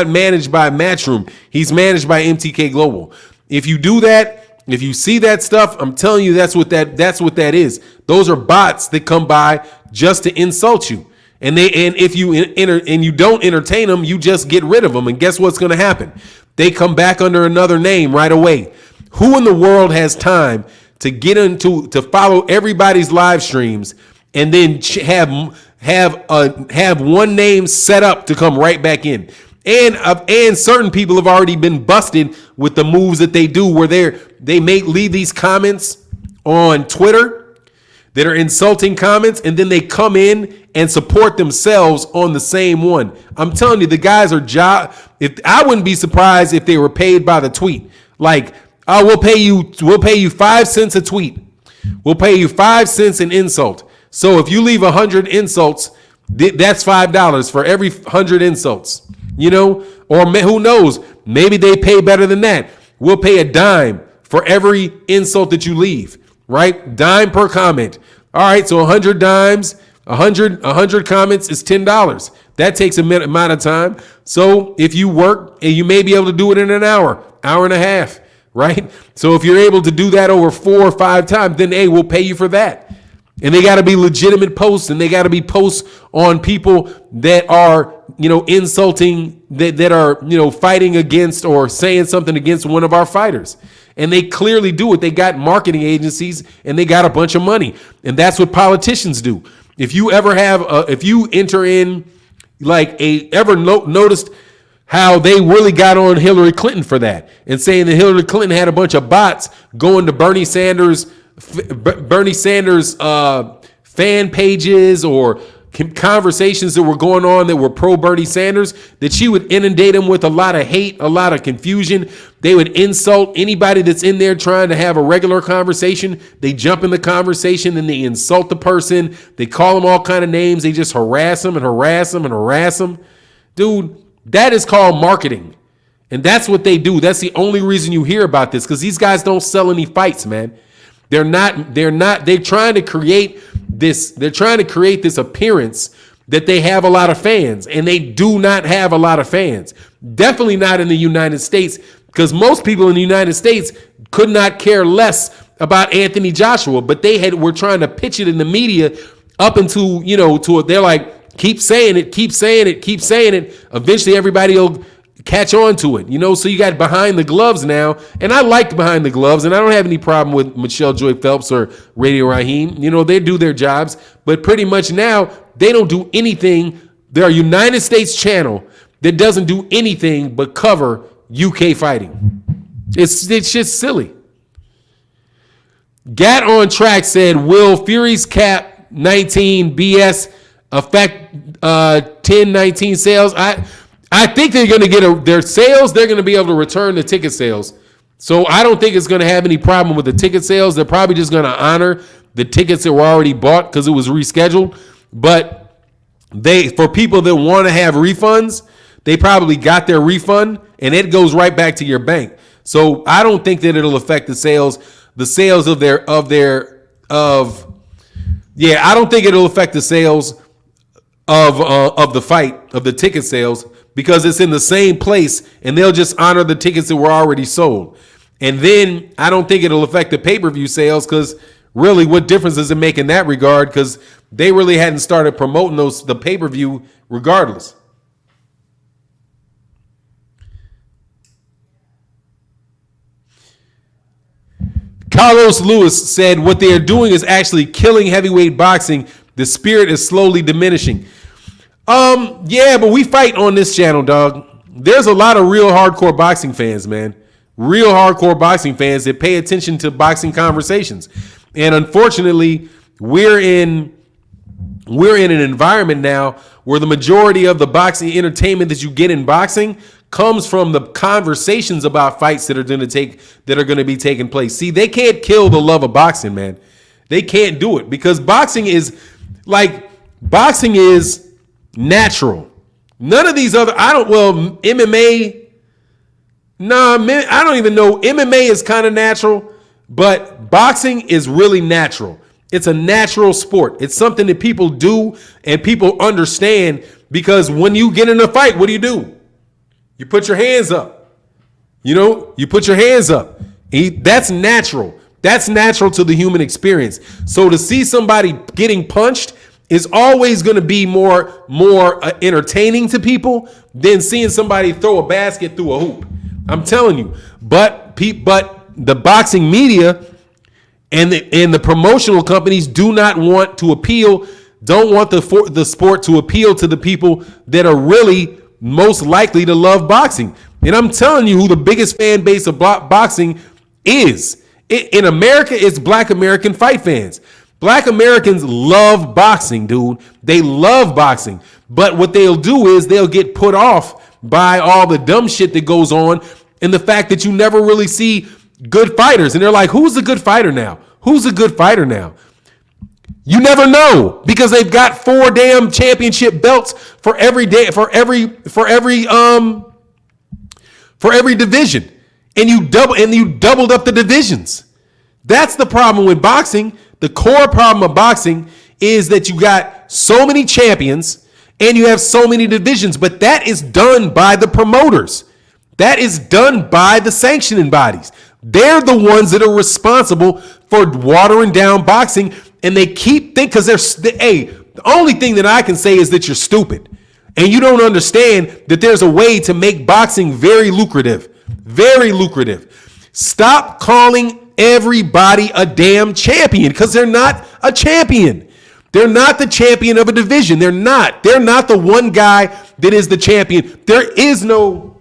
manage by Matchroom. He's managed by MTK Global. If you do that, if you see that stuff, I'm telling you that's what that is. Those are bots that come by just to insult you. And if you don't entertain them, you just get rid of them. And guess what's going to happen? They come back under another name right away. Who in the world has time to follow everybody's live streams and then have one name set up to come right back in? And certain people have already been busted with the moves that they do, where they may leave these comments on Twitter that are insulting comments, and then they come in and support themselves on the same one. I'm telling you, the guys are I wouldn't be surprised if they were paid by the tweet. Like, we'll pay you 5 cents a tweet. We'll pay you 5 cents an insult. So if you leave 100 insults, that's $5 for every 100 insults. Or who knows? Maybe they pay better than that. We'll pay a dime for every insult that you leave, right? Dime per comment. All right, so 100 dimes, 100 comments is $10. That takes a amount of time. So if you work, and you may be able to do it in an hour and a half. Right? So if you're able to do that over 4 or 5 times, then hey, we'll pay you for that. And they got to be legitimate posts, and they got to be posts on people that are, insulting, that are, fighting against or saying something against one of our fighters. And they clearly do it. They got marketing agencies and they got a bunch of money. And that's what politicians do. If you enter in noticed how they really got on Hillary Clinton for that and saying that Hillary Clinton had a bunch of bots going to Bernie Sanders fan pages or conversations that were going on that were pro Bernie Sanders, that she would inundate them with a lot of hate, a lot of confusion. They would insult anybody that's in there trying to have a regular conversation. They jump in the conversation and they insult the person. They call them all kind of names. They just harass them and harass them and harass them. Dude, that is called marketing. And that's what they do. That's the only reason you hear about this, because these guys don't sell any fights, man. They're trying to create this appearance that they have a lot of fans, and they do not have a lot of fans. Definitely not in the United States, because most people in the United States could not care less about Anthony Joshua, but were trying to pitch it in the media up into, they're like, keep saying it, keep saying it, keep saying it. Eventually everybody will catch on to it, so you got Behind the Gloves now, and I liked Behind the Gloves, and I don't have any problem with Michelle Joy Phelps or Radio Raheem. They do their jobs, but pretty much now they don't do anything. They're a United States channel that doesn't do anything but cover UK fighting. It's just silly. Gat on Track said, will Fury's cap 19 BS affect 10-19 sales? I think they're going to get their sales. They're going to be able to return the ticket sales. So I don't think it's going to have any problem with the ticket sales. They're probably just going to honor the tickets that were already bought because it was rescheduled. But for people that want to have refunds, they probably got their refund and it goes right back to your bank. So I don't think that it'll affect the sales of I don't think it'll affect the sales of the fight, of the ticket sales, because it's in the same place and they'll just honor the tickets that were already sold. And then I don't think it'll affect the pay-per-view sales, because really what difference does it make in that regard? Because they really hadn't started promoting the pay-per-view regardless. Carlos Lewis said, what they are doing is actually killing heavyweight boxing. The spirit is slowly diminishing. Yeah, but we fight on this channel, dog. There's a lot of real hardcore boxing fans, man. Real hardcore boxing fans that pay attention to boxing conversations. And unfortunately, we're in an environment now where the majority of the boxing entertainment that you get in boxing comes from the conversations about fights that are going to be taking place. See, they can't kill the love of boxing, man. They can't do it, because boxing is natural. None of these other, MMA, I don't even know. MMA is kind of natural, but boxing is really natural. It's a natural sport. It's something that people do and people understand, because when you get in a fight, what do? You put your hands up. You put your hands up. That's natural. That's natural to the human experience. So to see somebody getting punched is always going to be more entertaining to people than seeing somebody throw a basket through a hoop. I'm telling you. But the boxing media and the promotional companies don't want the sport to appeal to the people that are really most likely to love boxing. And I'm telling you who the biggest fan base of boxing is. In America, it's Black American fight fans. Black Americans love boxing, dude. They love boxing. But what they'll do is they'll get put off by all the dumb shit that goes on, and the fact that you never really see good fighters. And they're like, who's a good fighter now? Who's a good fighter now? You never know, because they've got 4 damn championship belts for every division. And you doubled up the divisions. That's the problem with boxing. The core problem of boxing is that you got so many champions and you have so many divisions, but that is done by the promoters. That is done by the sanctioning bodies. They're the ones that are responsible for watering down boxing, and they keep thinking, because the only thing that I can say is that you're stupid and you don't understand that there's a way to make boxing very lucrative. Very lucrative. Stop calling everybody a damn champion, because they're not a champion. They're not the champion of a division. They're not the one guy that is the champion. There is no.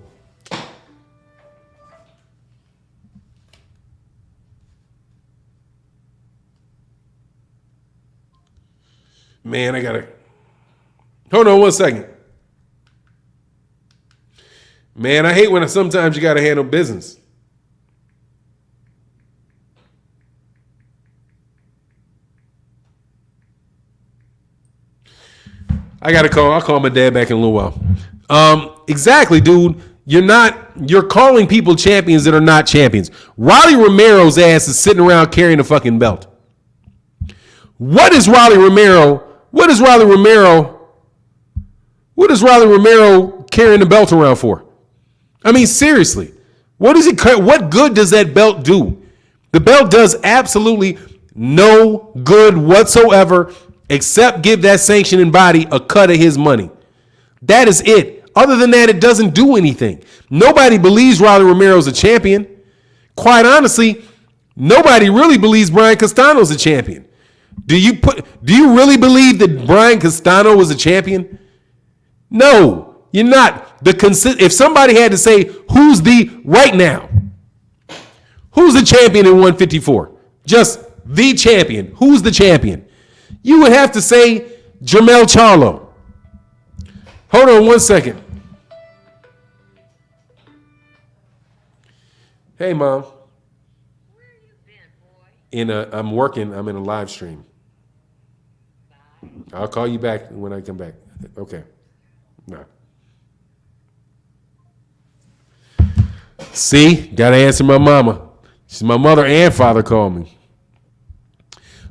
Man, I gotta. Hold on 1 second. Man, I hate when sometimes you gotta handle business. I'll call my dad back in a little while. Exactly, dude. You're calling people champions that are not champions. Rolly Romero's ass is sitting around carrying a fucking belt. What is Rolly Romero carrying the belt around for? I mean, seriously, what good does that belt do? The belt does absolutely no good whatsoever except give that sanctioning body a cut of his money. That is it. Other than that, it doesn't do anything. Nobody believes Rolly Romero's a champion. Quite honestly, nobody really believes Brian Castano's a champion. Do you really believe that Brian Castano was a champion? No, you're not. If somebody had to say who's the champion in 154? Just the champion. Who's the champion? You would have to say Jermell Charlo. Hold on 1 second. Hey, Mom. Where you been, boy? I'm working. I'm in a live stream. Bye. I'll call you back when I come back. Okay. No. See? Gotta answer my mama. She's my mother and father call me.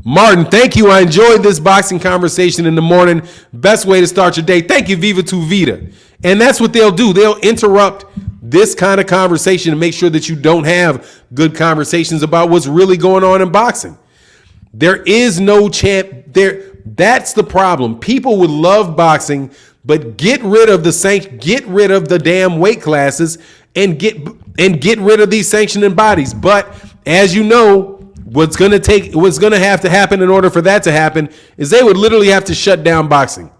Martin, thank you. I enjoyed this boxing conversation in the morning. Best way to start your day. Thank you, Viva Tu Vida. And that's what they'll do. They'll interrupt this kind of conversation to make sure that you don't have good conversations about what's really going on in boxing. There is no champ there. That's the problem. People would love boxing, but get rid of the damn weight classes and get rid of these sanctioning bodies. But as you know, what's going to have to happen in order for that to happen is they would literally have to shut down boxing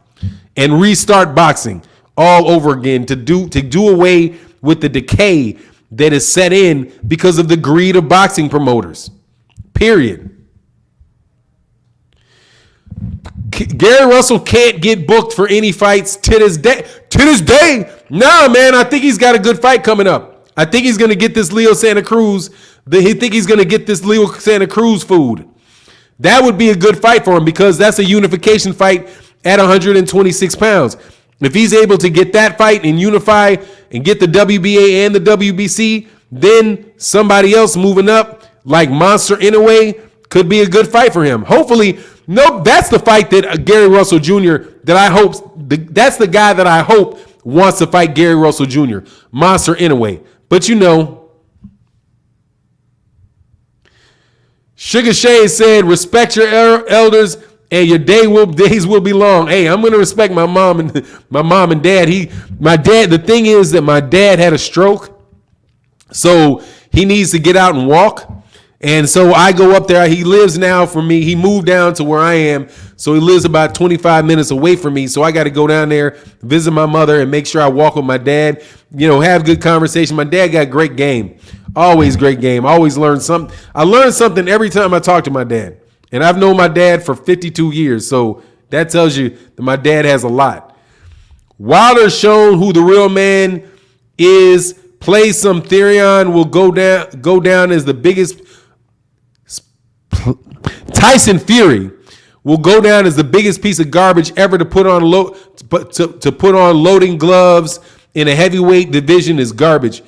and restart boxing all over again to do away with the decay that is set in because of the greed of boxing promoters. Period. Gary Russell can't get booked for any fights to this day. Nah, man, I think he's got a good fight coming up. I think he's going to get this Leo Santa Cruz food. That would be a good fight for him because that's a unification fight at 126 pounds. If he's able to get that fight and unify and get the WBA and the WBC, then somebody else moving up like Monster Inoue could be a good fight for him. Hopefully, no, that's the fight that Gary Russell Jr. That's the guy that I hope wants to fight Gary Russell Jr. Monster Inoue. But you know, Sugar Shade said, respect your elders and your days will be long. Hey, I'm going to respect my mom and dad. The thing is that my dad had a stroke, so he needs to get out and walk. And so I go up there. He lives now for me. He moved down to where I am. So he lives about 25 minutes away from me. So I got to go down there, visit my mother, and make sure I walk with my dad, have good conversation. My dad got great game. Always great game. Always learn something. I learn something every time I talk to my dad. And I've known my dad for 52 years. So that tells you that my dad has a lot. Wilder's shown who the real man is. Play some Therion will go down as the biggest. Tyson Fury will go down as the biggest piece of garbage ever to put on loading gloves in a heavyweight division is garbage.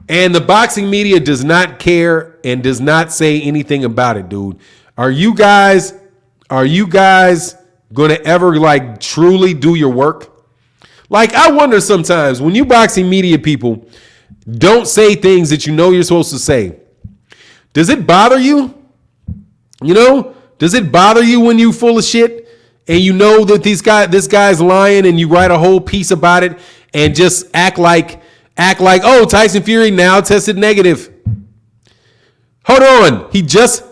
And the boxing media does not care and does not say anything about it, dude. Are you guys going to ever truly do your work? I wonder sometimes when you boxing media people don't say things that you're supposed to say. Does it bother you? Does it bother you when you full of shit and you know that this guy's lying and you write a whole piece about it and just act like, oh, Tyson Fury now tested negative. Hold on.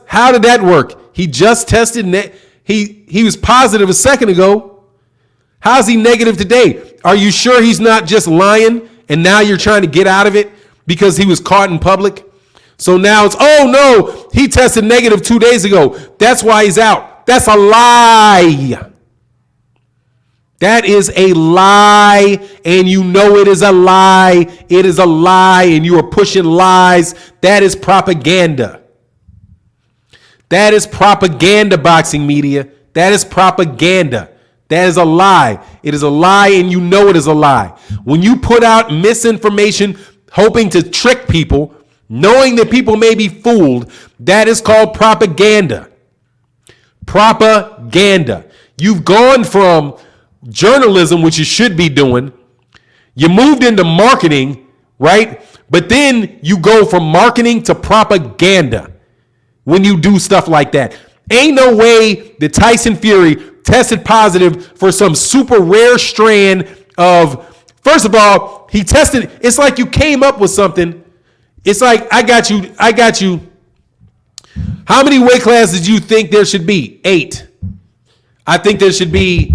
How did that work? He just tested, he was positive a second ago. How's he negative today? Are you sure he's not just lying and now you're trying to get out of it because he was caught in public? So now it's, oh no, he tested negative 2 days ago. That's why he's out. That's a lie. That is a lie, and you know it is a lie. It is a lie, and you are pushing lies. That is propaganda. That is propaganda, boxing media. That is propaganda. That is a lie. It is a lie, and you know it is a lie. When you put out misinformation hoping to trick people, knowing that people may be fooled, that is called propaganda. Propaganda. You've gone from journalism, which you should be doing. You moved into marketing, right? But then you go from marketing to propaganda when you do stuff like that. Ain't no way that Tyson Fury tested positive for some super rare strand of, first of all, he tested, it's like you came up with something. It's like, I got you. How many weight classes do you think there should be? 8. I think there should be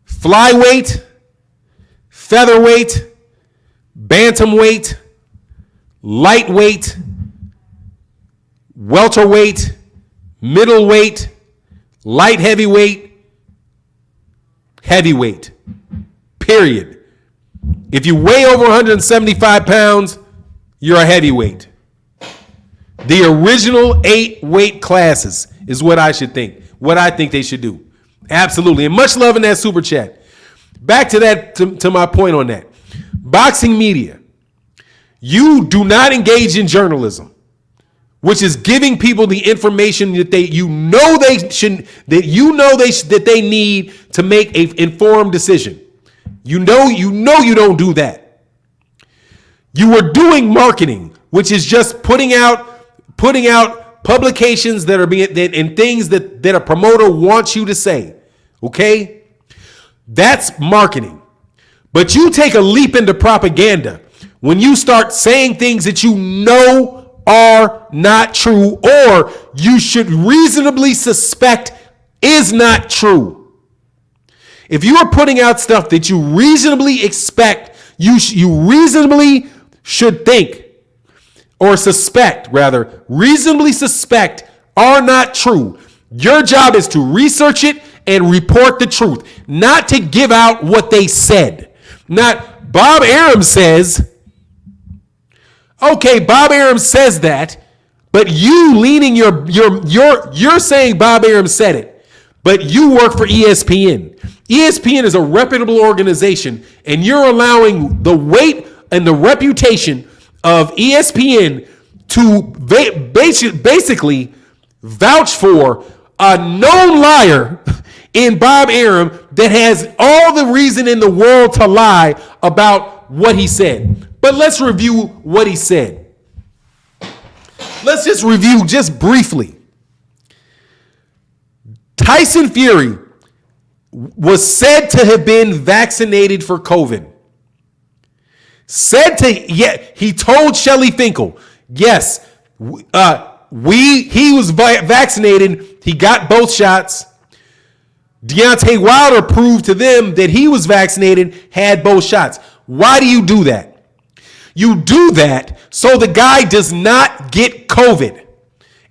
flyweight, featherweight, bantamweight, lightweight, welterweight, middleweight, light heavyweight, heavyweight. Period. If you weigh over 175 pounds, you're a heavyweight. The original 8 weight classes is what I should think. What I think they should do. Absolutely. And much love in that super chat. Back to that, to my point on that. Boxing media. You do not engage in journalism, which is giving people the information that that they need to make an informed decision. You don't do that. You are doing marketing, which is just putting out publications that are and things that a promoter wants you to say. Okay? That's marketing. But you take a leap into propaganda when you start saying things that you know are not true, or you should reasonably suspect is not true. If you are putting out stuff that you reasonably expect, you reasonably should think, or suspect, rather, reasonably suspect are not true, your job is to research it and report the truth, not to give out what they said. Not Bob Arum says, okay, Bob Arum says that, but you leaning you're saying Bob Arum said it, but you work for ESPN. ESPN is a reputable organization, and you're allowing the weight and the reputation of ESPN to basically vouch for a known liar in Bob Arum that has all the reason in the world to lie about what he said. But let's review what he said. Let's just review just briefly. Tyson Fury was said to have been vaccinated for COVID. He told Shelly Finkel, yes, he was vaccinated. He got both shots. Deontay Wilder proved to them that he was vaccinated, had both shots. Why do you do that? You do that so the guy does not get COVID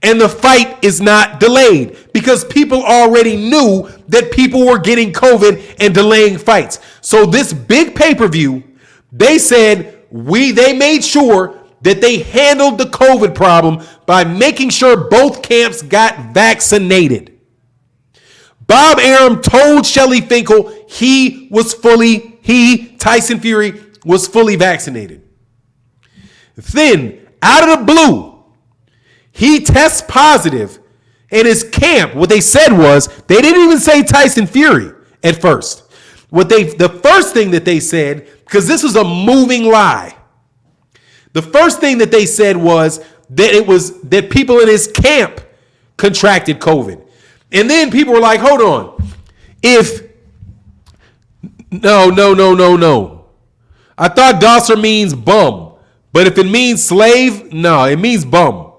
and the fight is not delayed, because people already knew that people were getting COVID and delaying fights. So this big pay-per-view, they said they made sure that they handled the COVID problem by making sure both camps got vaccinated. Bob Arum told Shelly Finkel Tyson Fury was fully vaccinated. Then, out of the blue, he tests positive, and his camp, what they said was, they didn't even say Tyson Fury at first. The first thing that they said, because this was a moving lie, the first thing that they said was that people in his camp contracted COVID. And then people were like, hold on. No. I thought Dosser means bum. But if it means slave, no, it means bum.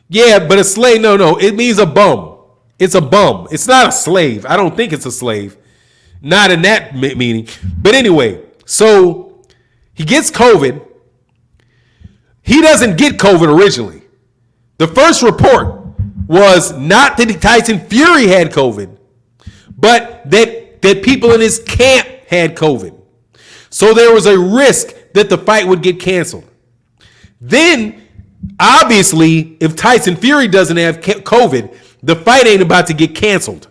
Yeah, but a slave, no, it means a bum. It's a bum. It's not a slave. I don't think it's a slave. Not in that meaning. But anyway, so he gets COVID. He doesn't get COVID originally. The first report was not that Tyson Fury had COVID, but that people in his camp had COVID. So there was a risk that the fight would get canceled. Then, obviously, if Tyson Fury doesn't have COVID, the fight ain't about to get canceled.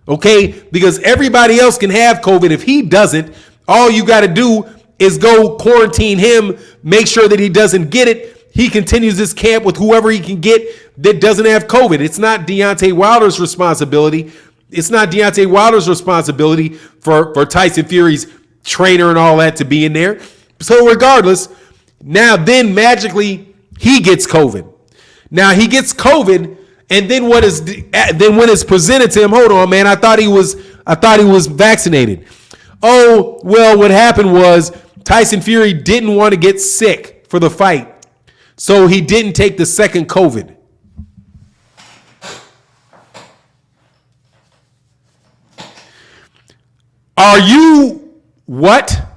Okay? Because everybody else can have COVID. If he doesn't, all you got to do is go quarantine him, make sure that he doesn't get it. He continues this camp with whoever he can get that doesn't have COVID. It's not Deontay Wilder's responsibility. It's not Deontay Wilder's responsibility for Tyson Fury's trainer and all that to be in there. So regardless, now then magically he gets COVID. Now he gets COVID, and then when it's presented to him, hold on, man, I thought he was vaccinated. Oh, well, what happened was Tyson Fury didn't want to get sick for the fight, so he didn't take the second COVID. Are you what?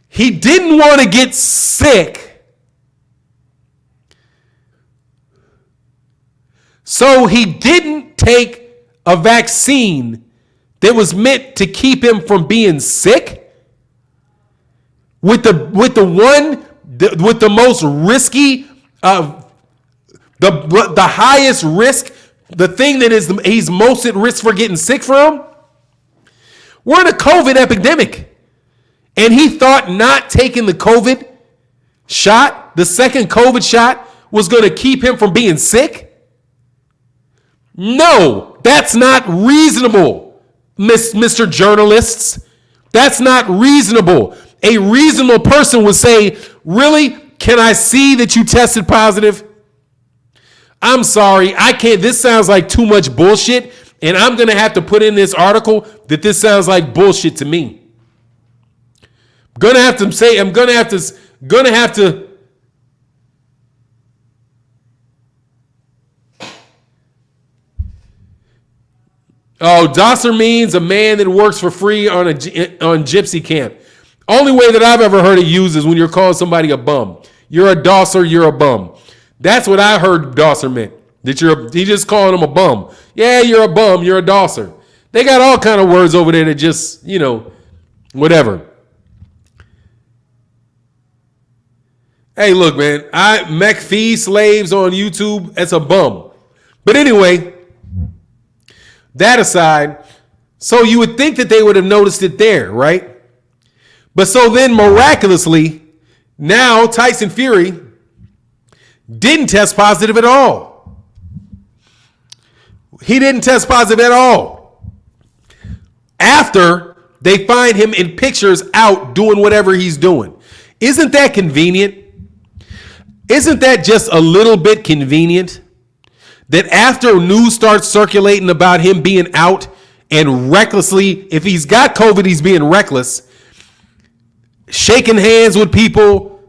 He didn't want to get sick, so he didn't take a vaccine that was meant to keep him from being sick? With the most risky, the highest risk, the thing that he's most at risk for getting sick from? We're in a COVID epidemic. And he thought not taking the COVID shot, the second COVID shot, was going to keep him from being sick? No, that's not reasonable, Mr. Journalists. That's not reasonable. A reasonable person would say, really? Can I see that you tested positive? I'm sorry, I can't. This sounds like too much bullshit, and I'm going to have to put in this article that this sounds like bullshit to me. I'm going to have to Oh, Dosser means a man that works for free on Gypsy Camp. Only way that I've ever heard it used is when you're calling somebody a bum. You're a dosser, you're a bum. That's what I heard dosser meant. That he just calling him a bum. Yeah, you're a bum, you're a dosser. They got all kind of words over there that just, whatever. Hey, look, man, McPhee slaves on YouTube, that's a bum. But anyway, that aside, so you would think that they would have noticed it there, right? But so then miraculously, now Tyson Fury didn't test positive at all. He didn't test positive at all. After they find him in pictures out doing whatever he's doing. Isn't that convenient? Isn't that just a little bit convenient? That after news starts circulating about him being out and recklessly, if he's got COVID, he's being reckless, shaking hands with people,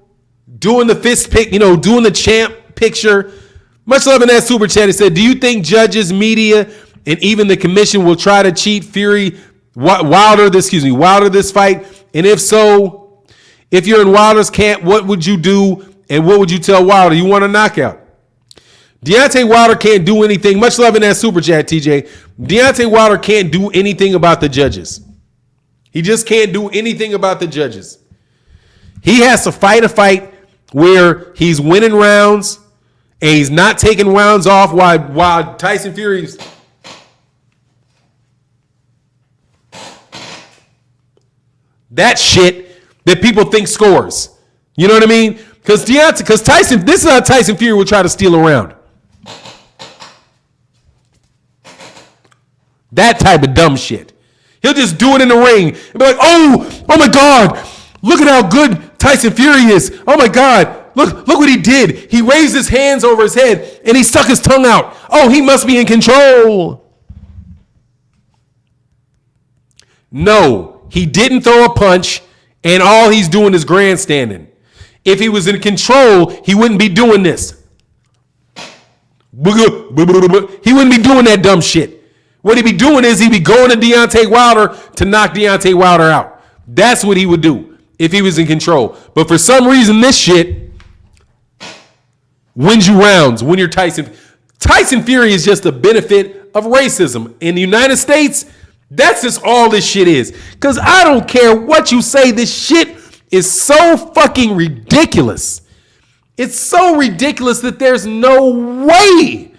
doing the fist pick, doing the champ picture. Much love in that super chat. He said, do you think judges, media, and even the commission will try to cheat Wilder this fight? And if so, if you're in Wilder's camp, what would you do? And what would you tell Wilder? You want a knockout? Deontay Wilder can't do anything. Much love in that super chat, TJ. Deontay Wilder can't do anything about the judges. He just can't do anything about the judges. He has to fight a fight where he's winning rounds and he's not taking rounds off while Tyson Fury's that shit that people think scores. You know what I mean? Because Tyson, this is how Tyson Fury will try to steal a round. That type of dumb shit. He'll just do it in the ring and be like, oh my God, look at how good Tyson Fury is. Oh my God, look what he did. He raised his hands over his head and he stuck his tongue out. Oh, he must be in control. No, he didn't throw a punch and all he's doing is grandstanding. If he was in control, he wouldn't be doing this. He wouldn't be doing that dumb shit. What he'd be doing is he'd be going to Deontay Wilder to knock Deontay Wilder out. That's what he would do if he was in control. But for some reason, this shit wins you rounds when you're Tyson. Tyson Fury is just a benefit of racism. In the United States, that's just all this shit is. Because I don't care what you say, this shit is so fucking ridiculous. It's so ridiculous that there's no way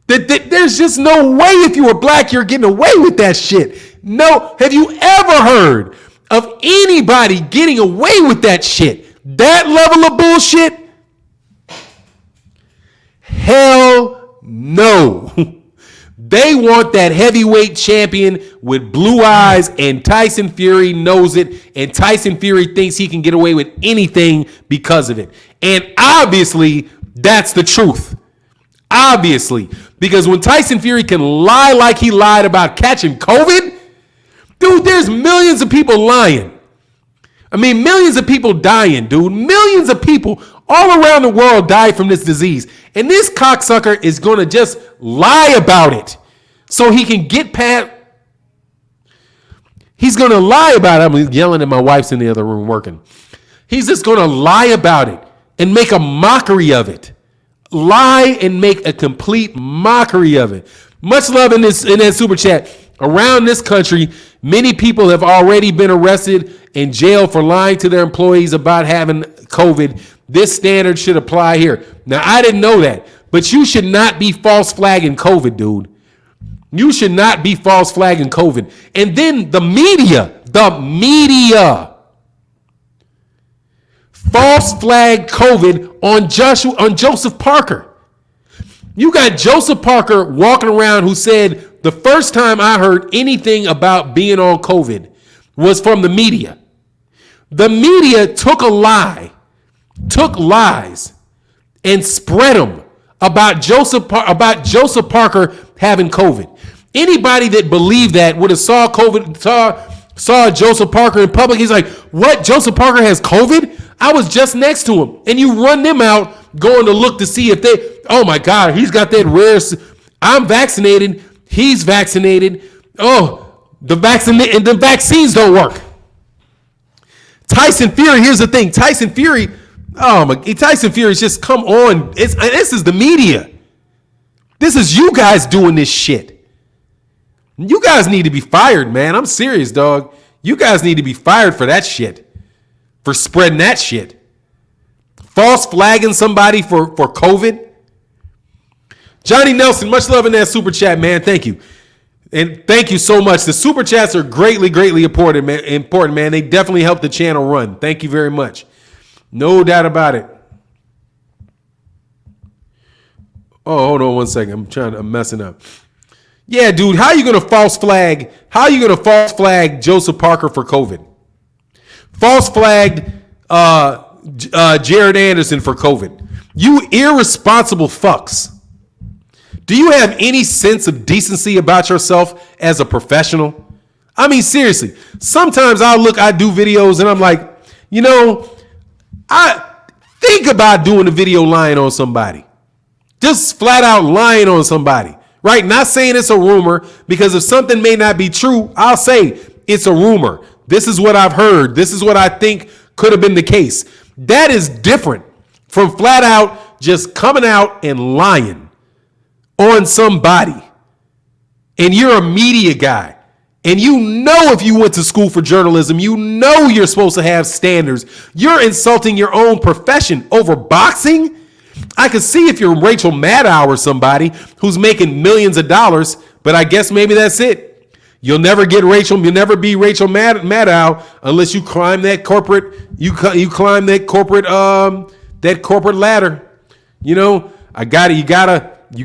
There's just no way if you were black, you're getting away with that shit. No. Have you ever heard of anybody getting away with that shit? That level of bullshit? Hell no. They want that heavyweight champion with blue eyes, and Tyson Fury knows it, and Tyson Fury thinks he can get away with anything because of it. And obviously, that's the truth. Obviously. Because when Tyson Fury can lie like he lied about catching COVID, dude, there's millions of people lying. I mean, millions of people dying, dude. Millions of people all around the world die from this disease. And this cocksucker is going to just lie about it so he can get past. He's going to lie about it. I'm yelling at my wife's in the other room working. He's just going to lie about it and make a mockery of it. Lie and make a complete mockery of it. Much love in that super chat. Around this country, many people have already been arrested and jailed for lying to their employees about having COVID. This standard should apply here. Now, I didn't know that, but you should not be false flagging COVID, dude. You should not be false flagging COVID. And then the media false flagged COVID on Joseph Parker. You got Joseph Parker walking around who said the first time I heard anything about being on COVID was from the media. The media took lies, and spread them about Joseph Parker having COVID. Anybody that believed that would have saw Joseph Parker in public. He's like, what? Joseph Parker has COVID? I was just next to him. And you run them out going to look to see if they, oh my God, he's got that rare. I'm vaccinated. He's vaccinated. Oh, the vaccines don't work. Tyson Fury, here's the thing. Tyson Fury's just come on. This is the media. This is you guys doing this shit. You guys need to be fired, man. I'm serious, dog. You guys need to be fired for that shit. For spreading that shit. False flagging somebody for COVID. Johnny Nelson, much love in that super chat, man. Thank you. And thank you so much. The super chats are greatly, greatly important, man. They definitely help the channel run. Thank you very much. No doubt about it. Oh, hold on one second. I'm messing up. Yeah, dude, how are you going to false flag Joseph Parker for COVID? False flagged Jared Anderson for COVID. You irresponsible fucks. Do you have any sense of decency about yourself as a professional? I mean, seriously, sometimes I do videos and I'm like, I think about doing a video lying on somebody. Just flat out lying on somebody, right? Not saying it's a rumor, because if something may not be true, I'll say it's a rumor. This is what I've heard. This is what I think could have been the case. That is different from flat out just coming out and lying on somebody. And you're a media guy. And if you went to school for journalism, you're supposed to have standards. You're insulting your own profession over boxing? I could see if you're Rachel Maddow or somebody who's making millions of dollars, but I guess maybe that's it. You'll never be Rachel Maddow unless you climb that corporate, that corporate ladder. You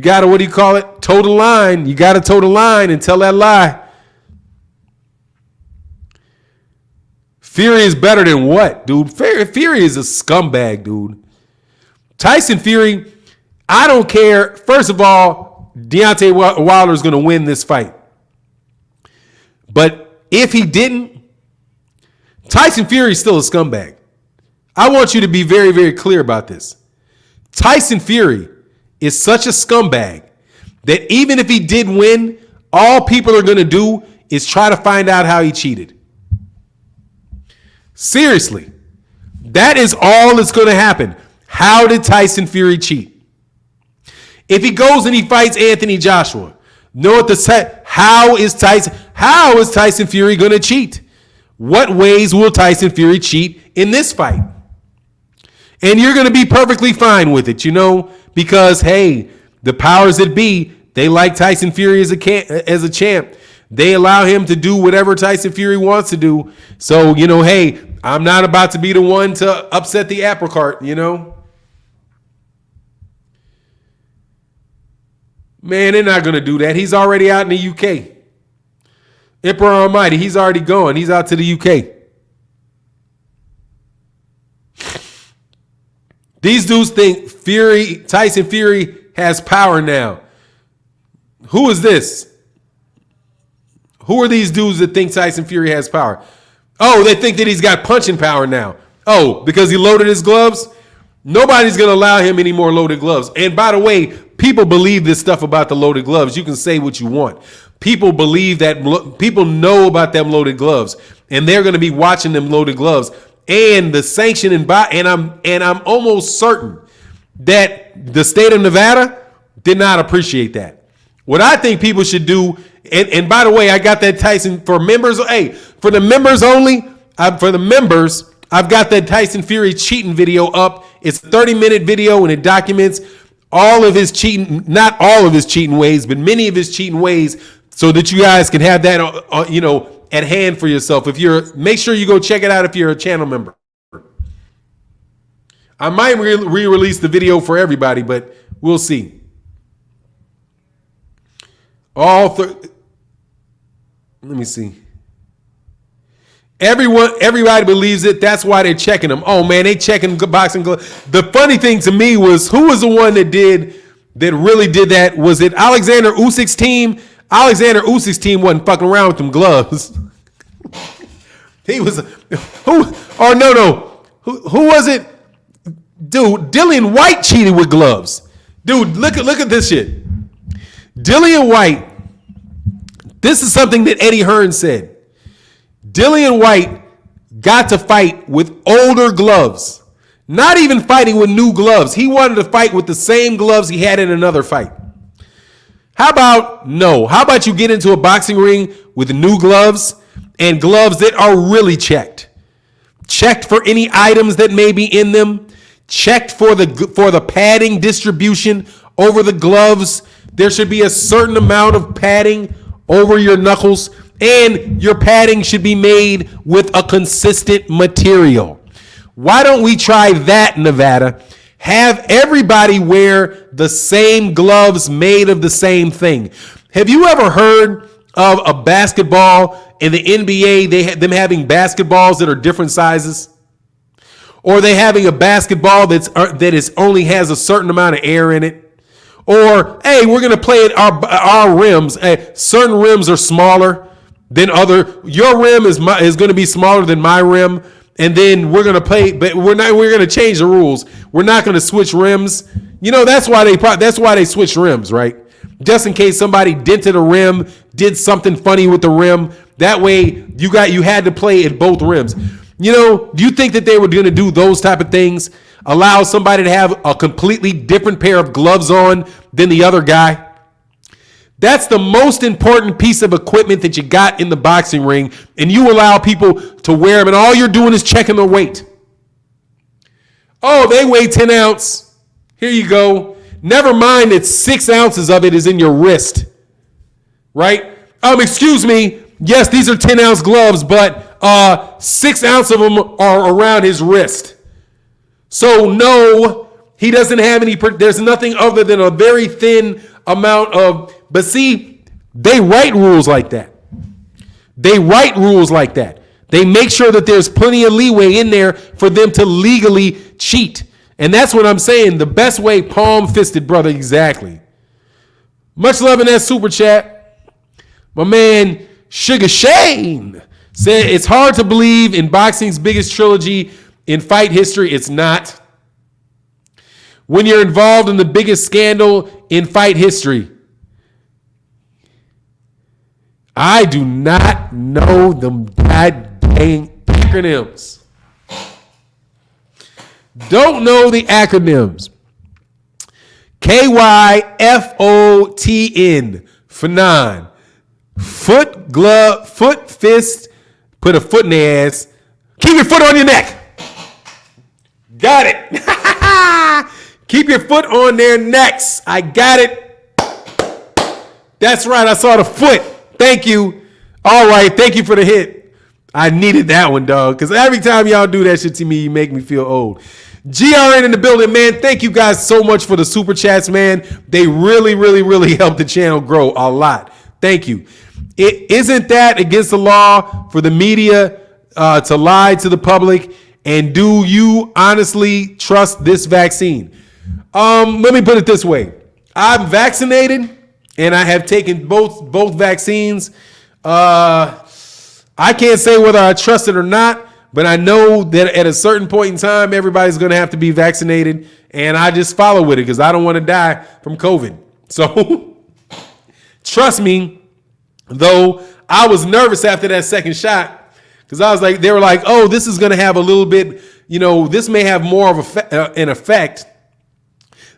gotta, what do you call it? Toe the line. You gotta toe the line and tell that lie. Fury is better than what, dude? Fury is a scumbag, dude. Tyson Fury, I don't care. First of all, Deontay Wilder is going to win this fight. But if he didn't, Tyson Fury is still a scumbag. I want you to be very, very clear about this. Tyson Fury is such a scumbag that even if he did win, all people are going to do is try to find out how he cheated. Seriously. That is all that's going to happen. How did Tyson Fury cheat? If he goes and he fights Anthony Joshua, how is Tyson Fury going to cheat? What ways will Tyson Fury cheat in this fight? And you're going to be perfectly fine with it, because, hey, the powers that be, They like Tyson Fury as a champ. They allow him to do whatever Tyson Fury wants to do. So, hey, I'm not about to be the one to upset the apple cart, Man, they're not going to do that. He's already out in the UK. Emperor Almighty, he's already going. He's out to the UK. These dudes think Tyson Fury has power now. Who is this? Who are these dudes that think Tyson Fury has power? Oh, they think that he's got punching power now. Oh, because he loaded his gloves? Nobody's going to allow him any more loaded gloves. And by the way, people believe this stuff about the loaded gloves. You can say what you want. People believe that, people know about them loaded gloves, and they're going to be watching them loaded gloves. And the sanction and I'm almost certain that the state of Nevada did not appreciate that. What I think people should do, and by the way, I got that Tyson for members. Hey, for the members only, I've got that Tyson Fury cheating video up. It's a 30-minute video, and it documents all of his cheating, not all of his cheating ways, but many of his cheating ways, so that you guys can have that, at hand for yourself. Make sure you go check it out if you're a channel member. I might re-release the video for everybody, but we'll see. Let me see. Everybody believes it. That's why they're checking them. Oh man, they checking boxing gloves. The funny thing to me was, who was the one that really did that? Was it Alexander Usyk's team? Alexander Usyk's team wasn't fucking around with them gloves. He was who? Oh no. Who was it? Dude, Dillian White cheated with gloves. Dude, look at this shit. Dillian White. This is something that Eddie Hearn said. Dillian White got to fight with older gloves. Not even fighting with new gloves. He wanted to fight with the same gloves he had in another fight. How about you get into a boxing ring with new gloves and gloves that are really checked? Checked for any items that may be in them. Checked for the padding distribution over the gloves. There should be a certain amount of padding over your knuckles, and your padding should be made with a consistent material. Why don't we try that, Nevada? Have everybody wear the same gloves made of the same thing. Have you ever heard of a basketball in the NBA, them having basketballs that are different sizes? Or they having a basketball that only has a certain amount of air in it? Or, hey, we're going to play at our rims. Certain rims are smaller than other. Your rim is going to be smaller than my rim. And then we're going to play, but we're going to change the rules. We're not going to switch rims. That's why they switch rims, right? Just in case somebody dented a rim, did something funny with the rim. That way you had to play at both rims. Do you think that they were going to do those type of things? Allow somebody to have a completely different pair of gloves on than the other guy? That's the most important piece of equipment that you got in the boxing ring, and you allow people to wear them, and all you're doing is checking their weight. Oh, they weigh 10 ounce. Here you go. Never mind that 6 ounces of it is in your wrist, right? Excuse me. Yes, these are 10 ounce gloves, but 6 ounces of them are around his wrist. So no, he doesn't have any, there's nothing other than a very thin amount of, but see, they write rules like that. They make sure that there's plenty of leeway in there for them to legally cheat. And that's what I'm saying. The best way, palm fisted, brother. Exactly. Much love in that super chat. My man, Sugar Shane said, it's hard to believe in boxing's biggest trilogy in fight history. It's not. When you're involved in the biggest scandal in fight history. I do not know them goddamn acronyms. Don't know the acronyms. KYFOTN. Fannon. Foot, glove, foot, fist. Put a foot in their ass. Keep your foot on your neck. Got it. Keep your foot on their necks. I got it. That's right. I saw the foot. Thank you. All right. Thank you for the hit. I needed that one, dog. Because every time y'all do that shit to me, you make me feel old. GRN in the building, man. Thank you guys so much for the super chats, man. They really, really, really help the channel grow a lot. Thank you. Isn't that against the law for the media to lie to the public? And do you honestly trust this vaccine? Let me put it this way. I'm vaccinated and I have taken both vaccines. I can't say whether I trust it or not, but I know that at a certain point in time, everybody's going to have to be vaccinated, and I just follow with it because I don't want to die from COVID. So trust me, though I was nervous after that second shot because I was like, they were like, oh, this is going to have a little bit, this may have more of an effect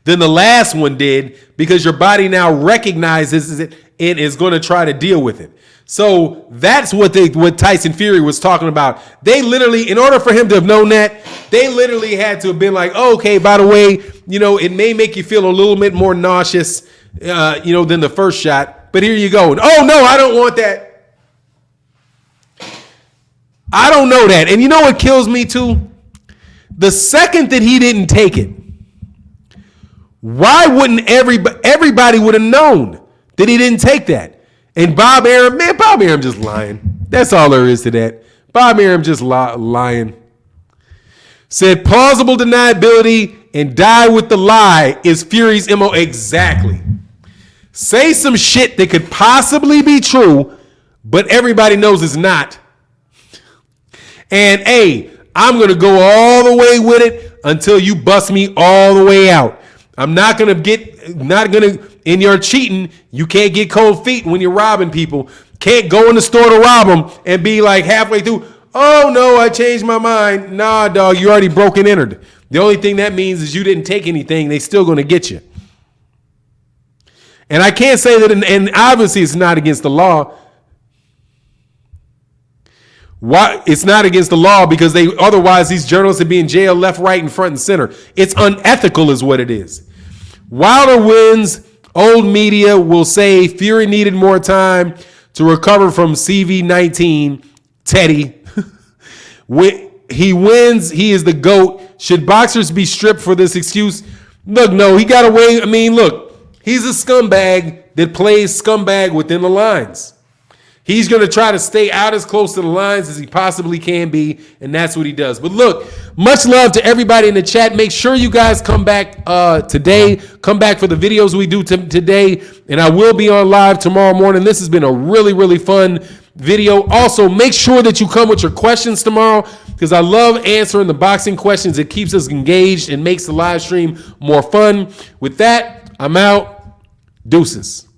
than the last one did because your body now recognizes it is going to try to deal with it. So that's what Tyson Fury was talking about. They literally, in order for him to have known that, they literally had to have been like, oh, okay, by the way, it may make you feel a little bit more nauseous, than the first shot. But here you go. Oh, no, I don't want that. I don't know that. And you know what kills me too? The second that he didn't take it, why wouldn't everybody would have known that he didn't take that? And Bob Arum just lying. That's all there is to that. Bob Arum just lying. Said plausible deniability and die with the lie is Fury's MO. Exactly. Say some shit that could possibly be true, but everybody knows it's not. And hey, I'm going to go all the way with it until you bust me all the way out. I'm not going to, in your cheating, you can't get cold feet when you're robbing people. Can't go in the store to rob them and be like halfway through, oh no, I changed my mind. Nah, dog, you already broke and entered. The only thing that means is you didn't take anything. They still going to get you. And I can't say that, and obviously it's not against the law. Why? It's not against the law because otherwise these journalists would be in jail left, right, and front and center. It's unethical is what it is. Wilder wins. Old media will say Fury needed more time to recover from CV-19. Teddy. He wins. He is the GOAT. Should boxers be stripped for this excuse? Look, no, he got away. I mean, look, he's a scumbag that plays scumbag within the lines. He's going to try to stay out as close to the lines as he possibly can be, and that's what he does. But look, much love to everybody in the chat. Make sure you guys come back today. Come back for the videos we do today, and I will be on live tomorrow morning. This has been a really, really fun video. Also, make sure that you come with your questions tomorrow because I love answering the boxing questions. It keeps us engaged and makes the live stream more fun. With that, I'm out. Deuces.